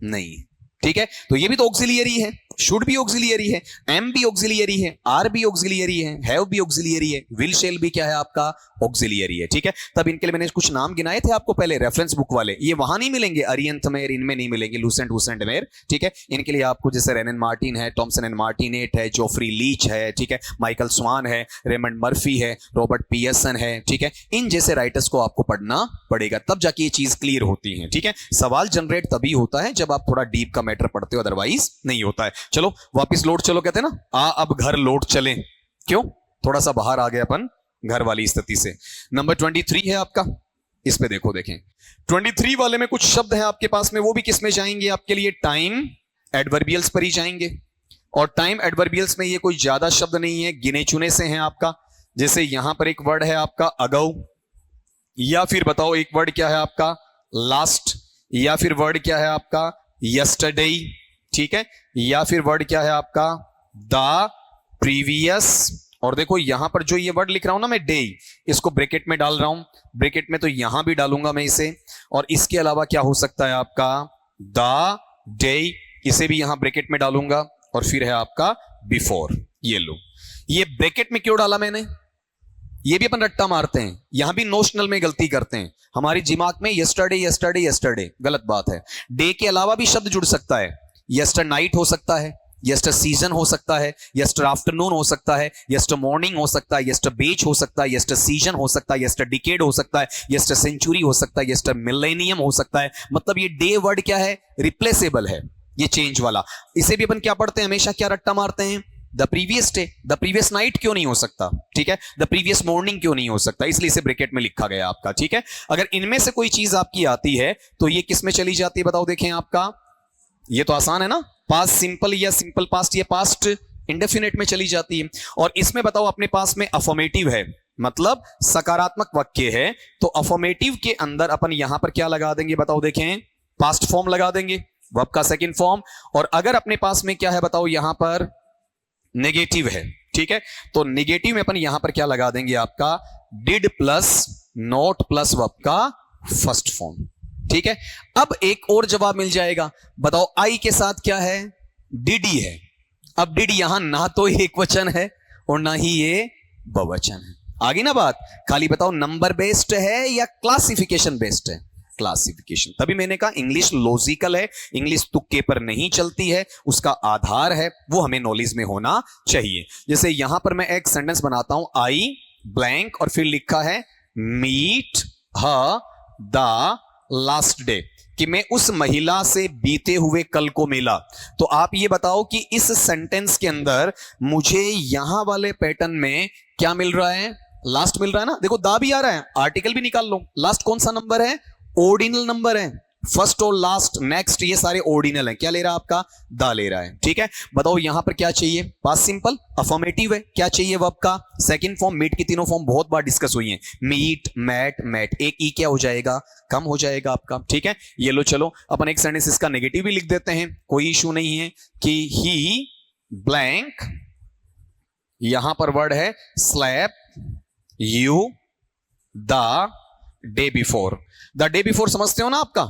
नहीं, ठीक है। तो ये भी तो ऑक्सिलियरी है, शुड भी ऑक्सिलियरी है, एम भी ऑक्सिलियरी है, आर भी ऑक्सिलियरी है, हैव भी ऑक्सिलियरी है, विल शेल भी क्या है? आपका ऑक्सिलियरी है, ठीक है। तब इनके लिए मैंने कुछ नाम गिनाए थे आपको पहले, रेफरेंस बुक वाले। ये वहां नहीं मिलेंगे, अरियंथ मेयर इनमें नहीं मिलेंगे, लूसेंट हुसेंट मेयर, ठीक है। इनके लिए आपको जैसे रेनन मार्टिन है, टॉमसन एंड मार्टिनेट है, जोफ्री लीच है, ठीक है, माइकल स्वान है, रेमंड मर्फी है, रॉबर्ट पियर्सन है, ठीक है। इन जैसे राइटर्स को आपको पढ़ना पड़ेगा, तब जाके ये चीज क्लियर होती है, ठीक है। सवाल जनरेट तभी होता है जब आप थोड़ा डीप का मैटर पढ़ते हो, अदरवाइज नहीं होता है। चलो वापिस लौट चलो, कहते हैं ना, अब घर लौट चले। क्यों? थोड़ा सा बाहर आ गए अपन घर वाली स्थिति से। नंबर 23 है आपका, इस पे देखो, देखें 23 वाले में कुछ शब्द हैं आपके पास में, वो भी किस में जाएंगे आपके लिए? टाइम एडवर्बियल्स पर ही जाएंगे। और टाइम एडवर्बियल्स में ये कोई ज्यादा शब्द नहीं है, गिने चुने से हैं आपका। जैसे यहां पर एक वर्ड है आपका अगो, या फिर बताओ एक वर्ड क्या है आपका? लास्ट, या फिर वर्ड क्या है आपका? यस्टरडे, ठीक है, या फिर वर्ड क्या है आपका? The previous. और देखो यहां पर जो ये वर्ड लिख रहा हूं ना मैं, डे, इसको ब्रैकेट में डाल रहा हूं, ब्रैकेट में तो यहां भी डालूंगा मैं इसे। और इसके अलावा क्या हो सकता है आपका? द डे, इसे भी यहां ब्रैकेट में डालूंगा। और फिर है आपका बिफोर। ये लो, ये ब्रैकेट में क्यों डाला मैंने? ये भी अपन रट्टा मारते हैं, यहां भी नोशनल में गलती करते हैं। हमारी दिमाग में यस्टरडे यस्टरडे यस्टरडे, गलत बात है। डे के अलावा भी शब्द जुड़ सकता है, यस्टर नाइट हो सकता है, यस्टर सीजन हो सकता है, यस्टर आफ्टरनून हो सकता है, यस्टर मॉर्निंग हो सकता है, यस्टर बेच हो सकता है, यस्टर सीजन हो सकता है, यस्टर डिकेड हो सकता है, यस्टर सेंचुरी हो सकता है, यस्टर मिलेनियम हो सकता है। मतलब ये डे वर्ड क्या है? रिप्लेसेबल है। ये चेंज वाला, इसे भी अपन क्या पढ़ते हैं हमेशा, क्या रट्टा मारते हैं, the previous day, the previous night क्यों नहीं हो सकता, ठीक है, द प्रीवियस मॉर्निंग क्यों नहीं हो सकता, इसलिए इसे ब्रैकेट में लिखा गया आपका, ठीक है। अगर इनमें से कोई चीज आपकी आती है तो ये किस में चली जाती है बताओ, देखें आपका, ये तो आसान है ना, पास्ट सिंपल या सिंपल पास्ट या पास्ट इंडेफिनिट में चली जाती है। और इसमें बताओ अपने पास में अफर्मेटिव है, मतलब सकारात्मक वाक्य है, तो अफर्मेटिव के अंदर अपन यहां पर क्या लगा देंगे बताओ, देखें पास्ट फॉर्म लगा देंगे, वर्ब का सेकंड फॉर्म। और अगर अपने पास में क्या है बताओ, यहां पर नेगेटिव है, ठीक है, तो नेगेटिव में अपन यहां पर क्या लगा देंगे आपका, did plus not plus verb का फर्स्ट फॉर्म, ठीक है। अब एक और जवाब मिल जाएगा, बताओ आई के साथ क्या है, डिड ही है। अब डिड यहां ना तो एक वचन है और ना ही ये बहुवचन है, आगे ना बात, खाली बताओ नंबर बेस्ड है या क्लासिफिकेशन बेस्ड है, क्लासिफिकेशन। तभी मैंने कहा इंग्लिश लॉजिकल है, इंग्लिश तुक्के पर नहीं चलती है, उसका आधार है वो हमें नॉलेज में होना चाहिए। जैसे यहां पर मैं एक सेंटेंस बनाता हूं, आई ब्लैंक और फिर लिखा है मीट ह द लास्ट डे, कि मैं उस महिला से बीते हुए कल को मिला। तो आप ये बताओ कि इस सेंटेंस के अंदर मुझे यहां वाले पैटर्न में क्या मिल रहा है, लास्ट मिल रहा है ना, देखो दा भी आ रहा है, आर्टिकल भी निकाल लो, लास्ट कौन सा नंबर है, ऑर्डिनल नंबर है, फर्स्ट और लास्ट नेक्स्ट ये सारे ऑर्डिनल हैं, क्या ले रहा है आपका, दा ले रहा है, ठीक है। बताओ यहां पर क्या चाहिए, पास्ट सिंपल अफर्मेटिव है, क्या चाहिए वर्ब का सेकंड फॉर्म, मीट की तीनों फॉर्म बहुत बार डिस्कस हुई हैं, मीट मैट मैट, एक ई क्या हो जाएगा, कम हो जाएगा आपका, ठीक है। ये लो चलो अपन एक सेंटेंस इसका नेगेटिव भी लिख देते हैं, कोई इशू नहीं है, कि ही ब्लैंक, यहां पर वर्ड है slap you the day before. The day before समझते हो ना आपका,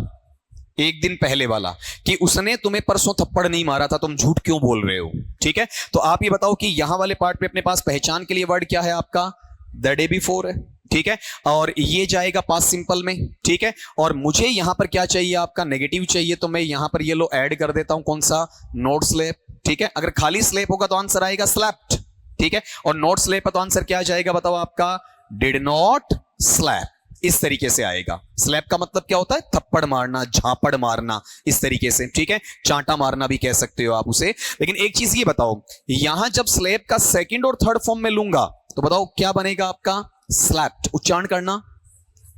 एक दिन पहले वाला, कि उसने तुम्हें परसों थप्पड़ नहीं मारा था, तुम झूठ क्यों बोल रहे हो, ठीक है। तो आप ये बताओ कि यहां वाले पार्ट पे अपने पास पहचान के लिए वर्ड क्या है आपका, द डे बिफोर है, ठीक है, और ये जाएगा पास्ट सिंपल में, ठीक है। और मुझे यहां पर क्या चाहिए आपका, नेगेटिव चाहिए, तो मैं यहां पर ये लो ऐड कर देता हूं, कौन सा, नॉट स्लेप, ठीक है। अगर खाली स्लेप होगा तो आंसर आएगा स्लैप्ड, ठीक है, और नॉट स्लेप है तो आंसर क्या आ जाएगा बताओ आपका, डिड नॉट स्लैप, इस तरीके से आएगा। स्लैप का मतलब क्या होता है, थप्पड़ मारना, झापड़ मारना, इस तरीके से, ठीक है, चांटा मारना भी कह सकते हो आप उसे। लेकिन एक चीज ये बताओ, यहां जब स्लैप का सेकंड और थर्ड फॉर्म में लूंगा तो बताओ क्या बनेगा आपका, स्लैप्ड, उच्चारण करना,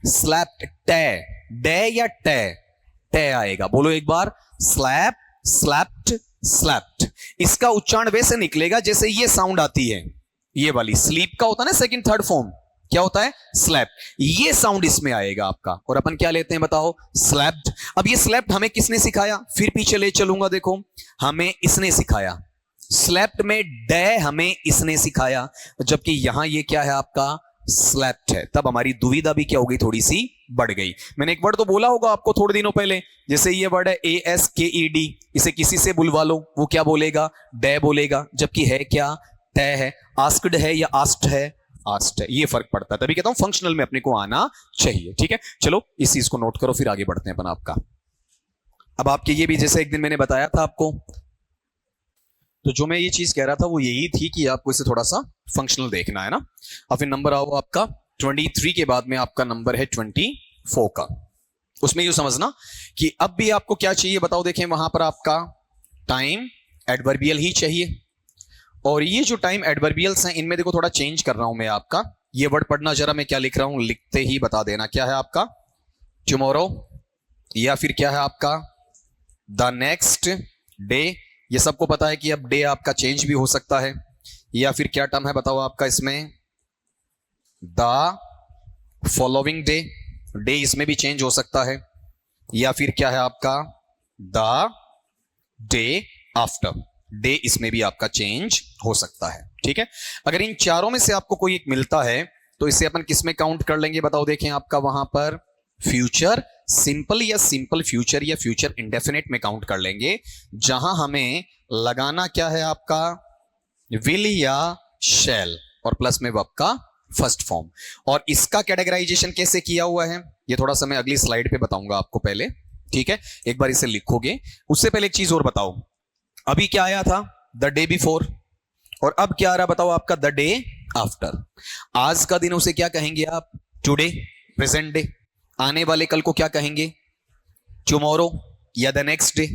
स्लैप्ड, टे, डे या टे, टे आएगा, बोलो एक बार, स्लैप, स्लैप्ड, स्लैप्ड। इसका उच्चारण वैसे निकलेगा जैसे ये साउंड आती है, ये वाली स्लीप का होता है ना सेकंड थर्ड फॉर्म, क्या होता है, स्लैप, ये साउंड इसमें आएगा आपका, और अपन क्या लेते हैं बताओ, स्लैप्ड। अब ये स्लैप्ड हमें किसने सिखाया, फिर पीछे ले चलूंगा, देखो हमें इसने सिखाया, स्लैप्ड में डे हमें इसने सिखाया, जबकि यहां ये क्या है आपका, स्लैप्ड है। तब हमारी दुविधा भी क्या हो गई, थोड़ी सी बढ़ गई। मैंने एक वर्ड तो बोला होगा आपको थोड़े दिनों पहले, जैसे ये वर्ड है ASKED, इसे किसी से बुलवा लो, वो क्या बोलेगा, डे बोलेगा, जबकि है क्या, टे है। आस्क्ड है या आस्क्ड है, आस्क्ड है, ये फर्क पड़ता है। तभी कहता हूं फंक्शनल में अपने को आना चाहिए, ठीक है। चलो इस चीज को नोट करो, फिर आगे बढ़ते हैं अपन आपका। अब आपके ये भी जैसे एक दिन मैंने बताया था आपको, तो जो मैं ये चीज कह रहा था वो यही थी कि आपको इसे थोड़ा सा फंक्शनल देखना है ना। अब फिर नंबर आओ आपका 23 के बाद में आपका नंबर है 24 का, उसमें यूं समझना कि अब भी आपको क्या चाहिए बताओ, देखें वहां पर आपका टाइम एडवर्बियल ही चाहिए, और ये जो टाइम एडवर्बियल्स हैं इनमें देखो थोड़ा चेंज कर रहा हूं मैं आपका। ये वर्ड पढ़ना जरा, मैं क्या लिख रहा हूं, लिखते ही बता देना, क्या है आपका, टुमारो, या फिर क्या है आपका, द नेक्स्ट डे। ये सबको पता है कि अब डे आपका चेंज भी हो सकता है, या फिर क्या टर्म है बताओ आपका इसमें, द फॉलोइंग डे, डे इसमें भी चेंज हो सकता है, या फिर क्या है आपका, द डे आफ्टर, डे इसमें भी आपका चेंज हो सकता है, ठीक है। अगर इन चारों में से आपको कोई एक मिलता है तो इसे अपन किस में काउंट कर लेंगे बताओ, देखें आपका वहां पर फ्यूचर सिंपल या सिंपल फ्यूचर या फ्यूचर इंडेफिनिट में काउंट कर लेंगे, जहां हमें लगाना क्या है आपका, विल या शैल, और प्लस में वर्ब का फर्स्ट फॉर्म। और इसका कैटेगराइजेशन कैसे किया हुआ है ये थोड़ा सा मैं अगली स्लाइड पे बताऊंगा आपको पहले, ठीक है, एक बार इसे लिखोगे। उससे पहले एक चीज और बताओ, अभी क्या आया था, द डे बिफोर, और अब क्या आ रहा बताओ आपका, द डे आफ्टर। आज का दिन उसे क्या कहेंगे आप, टुडे, प्रेजेंट डे। आने वाले कल को क्या कहेंगे, टुमारो या द नेक्स्ट डे,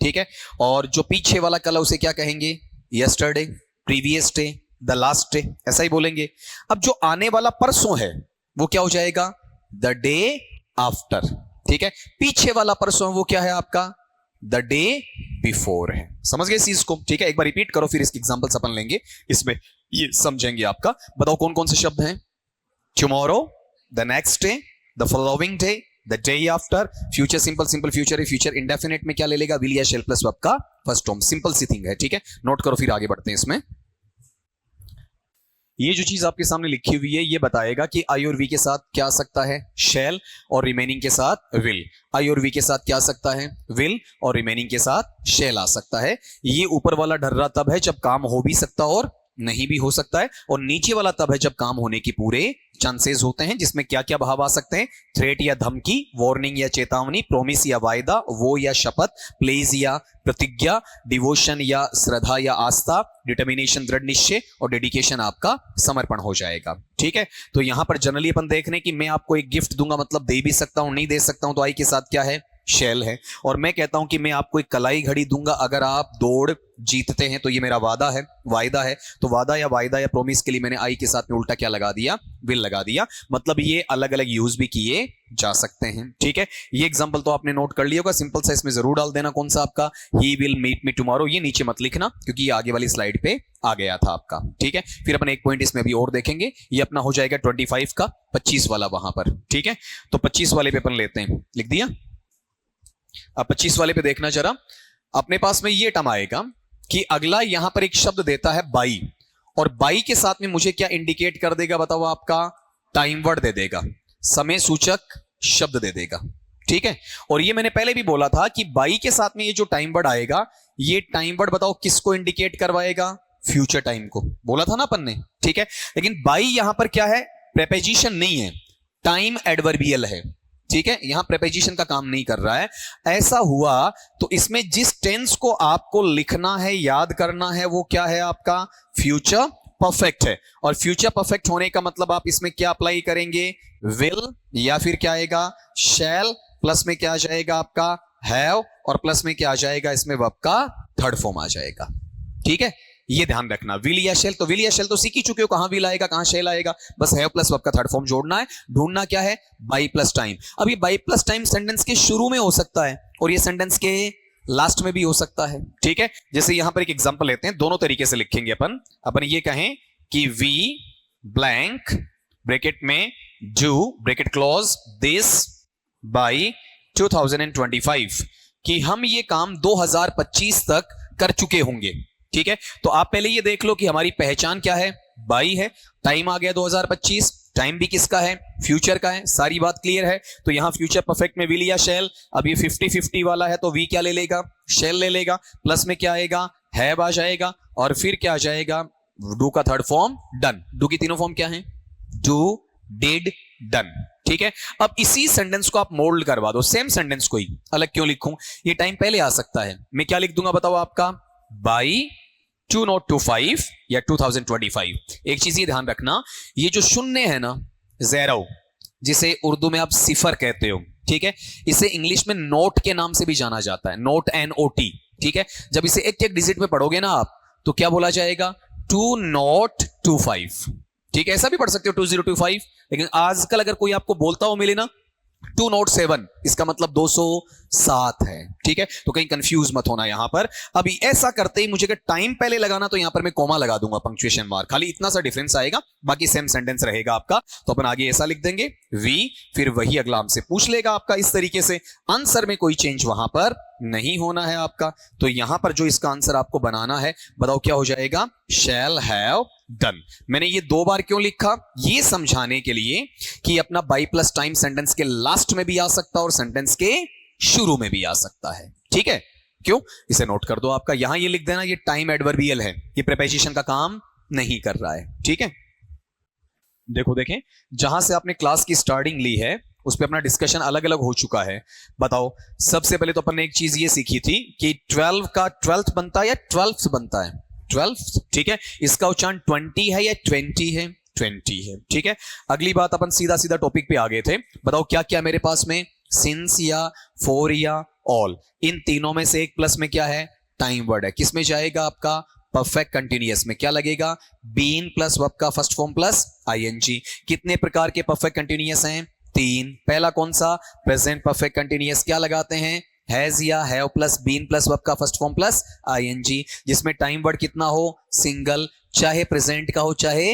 ठीक है। और जो पीछे वाला कल है उसे क्या कहेंगे? Yesterday, previous day, the last day, ऐसा ही बोलेंगे। अब जो आने वाला परसों है वो क्या हो जाएगा? द डे आफ्टर, ठीक है। पीछे वाला परसों वो क्या है आपका? द डे बिफोर है। समझ गए इस चीज को? ठीक है, एक बार रिपीट करो, फिर इसके एग्जांपल्स अपन लेंगे, इसमें ये समझेंगे आपका। बताओ कौन कौन से शब्द हैं? Tomorrow, the next day, the following day, the day after, future simple, simple future है, फ्यूचर इंडेफिनिट में क्या ले लेगा? विल या शेल प्लस वर्ब का फर्स्ट फॉर्म। सिंपल सी थिंग है, ठीक है। नोट करो, फिर आगे बढ़ते हैं इसमें। ये जो चीज आपके सामने लिखी हुई है ये बताएगा कि आई और वी के साथ क्या आ सकता है? शैल, और रिमेनिंग के साथ विल। आई और वी के साथ क्या आ सकता है? विल, और रिमेनिंग के साथ शैल आ सकता है। ये ऊपर वाला ढर्रा तब है जब काम हो भी सकता और नहीं भी हो सकता है, और नीचे वाला तब है जब काम होने की पूरे चांसेस होते हैं, जिसमें क्या क्या भाव आ सकते हैं? थ्रेट या धमकी, वार्निंग या चेतावनी, प्रोमिस या वायदा, वो या शपथ, प्लेज या प्रतिज्ञा, डिवोशन या श्रद्धा या आस्था, डिटर्मिनेशन दृढ़ निश्चय, और डेडिकेशन आपका समर्पण हो जाएगा, ठीक है। तो यहां पर जनरली अपन देख रहे हैं कि मैं आपको एक गिफ्ट दूंगा, मतलब दे भी सकता हूं, नहीं दे सकता हूं, तो आई के साथ क्या है? शैल है। और मैं कहता हूं कि मैं आपको एक कलाई घड़ी दूंगा अगर आप दौड़ जीतते हैं, तो ये मेरा वादा है, वायदा है। तो वादा या वायदा या प्रोमिस के लिए मैंने आई के साथ में उल्टा क्या लगा दिया? विल लगा दिया। मतलब ये अलग अलग यूज भी किए जा सकते हैं, ठीक है। ये एग्जांपल तो आपने नोट कर लिया होगा, सिंपल सा इसमें जरूर डाल देना। कौन सा आपका? He will meet me tomorrow. ये नीचे मत लिखना क्योंकि ये आगे वाली स्लाइड पे आ गया था आपका, ठीक है। फिर अपन एक पॉइंट इसमें भी और देखेंगे, ये अपना हो जाएगा 25 का 25 वाला वहां पर, ठीक है। तो 25 वाले पे अपन लेते हैं, लिख दिया। अब 25 वाले पे देखना जरा, अपने पास में ये टर्म आएगा कि अगला यहां पर एक शब्द देता है बाई, और बाई के साथ में मुझे क्या इंडिकेट कर देगा? बताओ आपका टाइम वर्ड दे देगा, समय सूचक शब्द दे देगा, ठीक है। और ये मैंने पहले भी बोला था कि बाई के साथ में ये जो टाइम वर्ड आएगा, ये टाइम वर्ड बताओ किसको इंडिकेट करवाएगा? फ्यूचर टाइम को, बोला था ना अपन ने, ठीक है। लेकिन बाई यहां पर क्या है? प्रेपोजिशन नहीं है, टाइम एडवर्बियल है, ठीक है। यहां प्रेपोजिशन का काम नहीं कर रहा है। ऐसा हुआ तो इसमें जिस टेंस को आपको लिखना है, याद करना है, वो क्या है आपका? फ्यूचर परफेक्ट है। और फ्यूचर परफेक्ट होने का मतलब आप इसमें क्या अप्लाई करेंगे? विल, या फिर क्या आएगा? शैल, प्लस में क्या आ जाएगा आपका? हैव, और प्लस में क्या आ जाएगा? इसमें वर्ब का थर्ड फॉर्म आ जाएगा, ठीक है। ये ध्यान रखना, विल या शेल, तो विल या शेल तो सीख ही चुके हो, कहां विल आएगा कहां शेल आएगा, बस हैव प्लस वर्ब का थर्ड फॉर्म जोड़ना है। ढूंढना क्या है? By plus time. अब ये बाई प्लस टाइम सेंटेंस के शुरू में हो सकता है और ये सेंटेंस के लास्ट में भी हो सकता है, ठीक है। जैसे यहां पर एक एग्जांपल लेते हैं, दोनों तरीके से लिखेंगे अपन ये कहें कि वी ब्लैंक ब्रैकेट में do bracket close this by 2025, कि हम ये काम 2025 तक कर चुके होंगे, ठीक है। तो आप पहले ये देख लो कि हमारी पहचान क्या है? बाई है, टाइम आ गया 2025, टाइम भी किसका है? फ्यूचर का है, सारी बात क्लियर है। तो यहां फ्यूचर परफेक्ट में विल या शैल, अब ये 50-50 वाला है तो वी क्या ले लेगा? शैल ले लेगा, प्लस में क्या आएगा? हैव आ जाएगा, और फिर क्या आ जाएगा? डू का थर्ड फॉर्म डन। डू की तीनों फॉर्म क्या है? डू, डिड, डन, ठीक है। अब इसी सेंटेंस को आप मोल्ड करवा दो, सेम सेंटेंस को ही अलग क्यों लिखूं? ये टाइम पहले आ सकता है, मैं क्या लिख दूंगा बताओ आपका? बाई 2025 या 2025। एक चीज ये ध्यान रखना, ये जो शून्य है ना, ज़ेरो, जिसे उर्दू में आप सिफर कहते हो, ठीक है, इसे इंग्लिश में नोट के नाम से भी जाना जाता है, नोट NOT, ठीक है। जब इसे एक एक डिजिट में पढ़ोगे ना आप, तो क्या बोला जाएगा? 2025, ठीक है। ऐसा भी पढ़ सकते हो 2025, लेकिन आजकल अगर कोई आपको बोलता हो मिले ना 207, इसका मतलब 207 है, ठीक है। तो कहीं कंफ्यूज मत होना यहां पर। अभी ऐसा करते ही मुझे अगर टाइम पहले लगाना तो यहां पर मैं कोमा लगा दूंगा, पंक्चुएशन मार्क, खाली इतना सा डिफरेंस आएगा, बाकी सेम सेंटेंस रहेगा आपका। तो अपन आगे ऐसा लिख देंगे वी, फिर वही अगला हमसे पूछ लेगा आपका इस तरीके से। आंसर में कोई चेंज वहां पर नहीं होना है आपका। तो यहां पर जो इसका आंसर आपको बनाना है, बताओ क्या हो जाएगा? Shall have done. मैंने ये 2 बार क्यों लिखा? ये समझाने के लिए कि अपना बाई प्लस टाइम सेंटेंस के लास्ट में भी आ सकता है और सेंटेंस के शुरू में भी आ सकता है, ठीक है। क्यों? इसे नोट कर दो आपका, यहां ये लिख देना, ये टाइम एडवर्बियल है, ये प्रीपोजिशन का काम नहीं कर रहा है, ठीक है। देखो देखें, जहां से आपने क्लास की स्टार्टिंग ली है उस पर अपना डिस्कशन अलग अलग हो चुका है। बताओ, सबसे पहले तो अपन ने एक चीज ये सीखी थी कि 12 का 12th बनता है या 12th बनता है? 12th, ठीक है। इसका उच्चारण 20 है या 20 है? 20 है, ठीक है। अगली बात, अपन सीधा सीधा टॉपिक पे आ गए थे। बताओ क्या क्या मेरे पास में? सिंस या फॉर या ऑल। इन तीनों में से एक प्लस में क्या है, टाइम वर्ड है। किस में जाएगा आपका, परफेक्ट कंटिन्यूअस में। क्या लगेगा, बीन प्लस वर्ब का फर्स्ट फॉर्म प्लस आईएनजी। कितने प्रकार के परफेक्ट कंटिन्यूअस हैं, 3। पहला कौन सा, प्रेजेंट परफेक्ट कंटिन्यूअस। क्या लगाते हैं, हैज या have plus been plus verb का फर्स्ट फॉर्म प्लस आईएनजी, जिसमें टाइम वर्ड कितना हो, सिंगल, चाहे प्रेजेंट का हो चाहे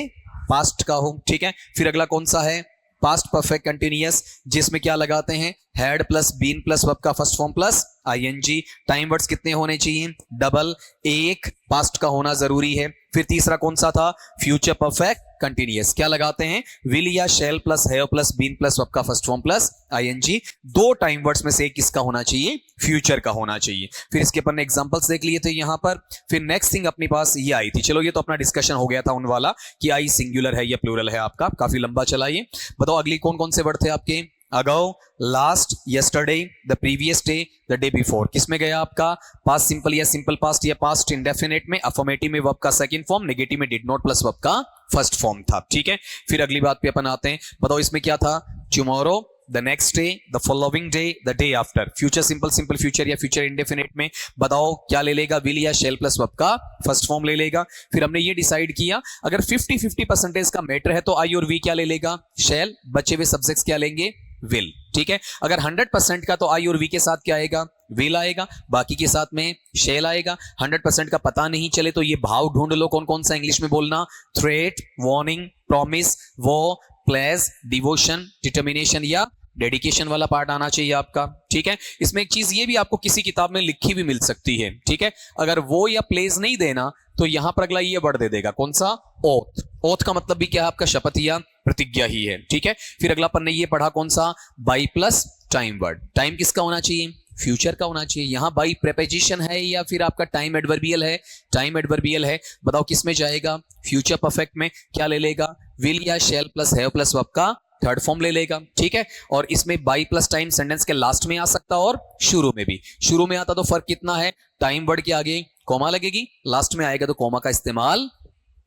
पास्ट का हो। ठीक है, फिर अगला कौन सा है, पास्ट परफेक्ट कंटिन्यूअस, जिसमें क्या लगाते हैं, had plus been plus verb का first form plus I N G. Time words कितने होने चाहिए, डबल, एक पास्ट का होना जरूरी है। फिर तीसरा कौन सा था, फ्यूचर परफेक्ट कंटिन्यूअस। क्या लगाते हैं, विल या shall plus have plus been plus verb का फर्स्ट फॉर्म प्लस आईएनजी। दो टाइम वर्ड्स में से एक किसका होना चाहिए, फ्यूचर का होना चाहिए। फिर इसके अपन ने एग्जांपल्स देख लिए थे यहां पर। फिर नेक्स्ट थिंग अपने पास ये आई थी, चलो ये तो अपना डिस्कशन हो गया था उन वाला कि आई सिंगुलर है या प्लूरल है आपका, काफी लंबा चला ये। बताओ अगली कौन कौन से वर्ड थे आपके, ago, last, yesterday, the previous day, the day before. किसमें गया आपका, पास्ट सिंपल या सिंपल पास्ट या पास्ट इंडेफिनिट में, अफर्मेटिव में वर्ब का सेकंड फॉर्म, नेगेटिव में डिड नॉट प्लस वर्ब का फर्स्ट फॉर्म था। ठीक है, फिर अगली बात पे अपन आते हैं। बताओ इसमें क्या था, tomorrow, the next day, the following day, the day after. Future simple simple future या फ्यूचर इंडेफिनिट में बताओ क्या ले लेगा, विल या शेल प्लस वर्ब का फर्स्ट फॉर्म ले लेगा। फिर हमने ये डिसाइड किया अगर 50-50% का मैटर है तो आई और वी क्या ले लेगा, शेल, बचे हुए सब्जेक्ट्स क्या लेंगे, विल। ठीक है, अगर 100% का तो आई और वी के साथ क्या आएगा, विल आएगा, बाकी के साथ में शेल आएगा। 100% का पता नहीं चले तो ये भाव ढूंढ लो कौन कौन सा इंग्लिश में बोलना, थ्रेट, वार्निंग, प्रॉमिस, वो, प्लेज, डिवोशन, डिटर्मिनेशन या डेडिकेशन वाला पार्ट आना चाहिए आपका। ठीक है, इसमें एक चीज ये भी आपको किसी किताब में लिखी भी मिल सकती है। ठीक है, अगर वो या प्लेज नहीं देना तो यहां पर अगला ये वर्ड दे देगा, कौन सा, ओथ। ओथ का मतलब भी क्या है आपका, शपथ या प्रतिज्ञा ही है। ठीक है, फिर अगला अपन ने ये पढ़ा कौन सा, by plus time word. Time किसका होना चाहिए, फ्यूचर का होना चाहिए। यहां बाई प्रेपोजिशन है या फिर आपका टाइम एडवर्बियल है, टाइम एडवर्बियल है। बताओ किस में जाएगा, फ्यूचर परफेक्ट में। क्या ले लेगा, विल या shell plus have plus verb का थर्ड फॉर्म ले लेगा। ठीक है, और इसमें बाई प्लस टाइम सेंटेंस के लास्ट में आ सकता और शुरू में भी। शुरू में आता तो फर्क कितना है, टाइम वर्ड के आगे कॉमा लगेगी, लास्ट में आएगा तो कॉमा का इस्तेमाल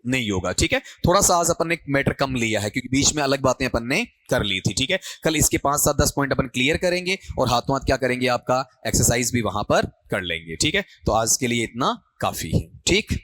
नहीं होगा। ठीक है, थोड़ा सा आज अपन ने मैटर कम लिया है क्योंकि बीच में अलग बातें अपन ने कर ली थी। ठीक है, कल इसके 5-7-10 पॉइंट अपन क्लियर करेंगे और हाथों हाथ क्या करेंगे, आपका एक्सरसाइज भी वहां पर कर लेंगे। ठीक है, तो आज के लिए इतना काफी है। ठीक।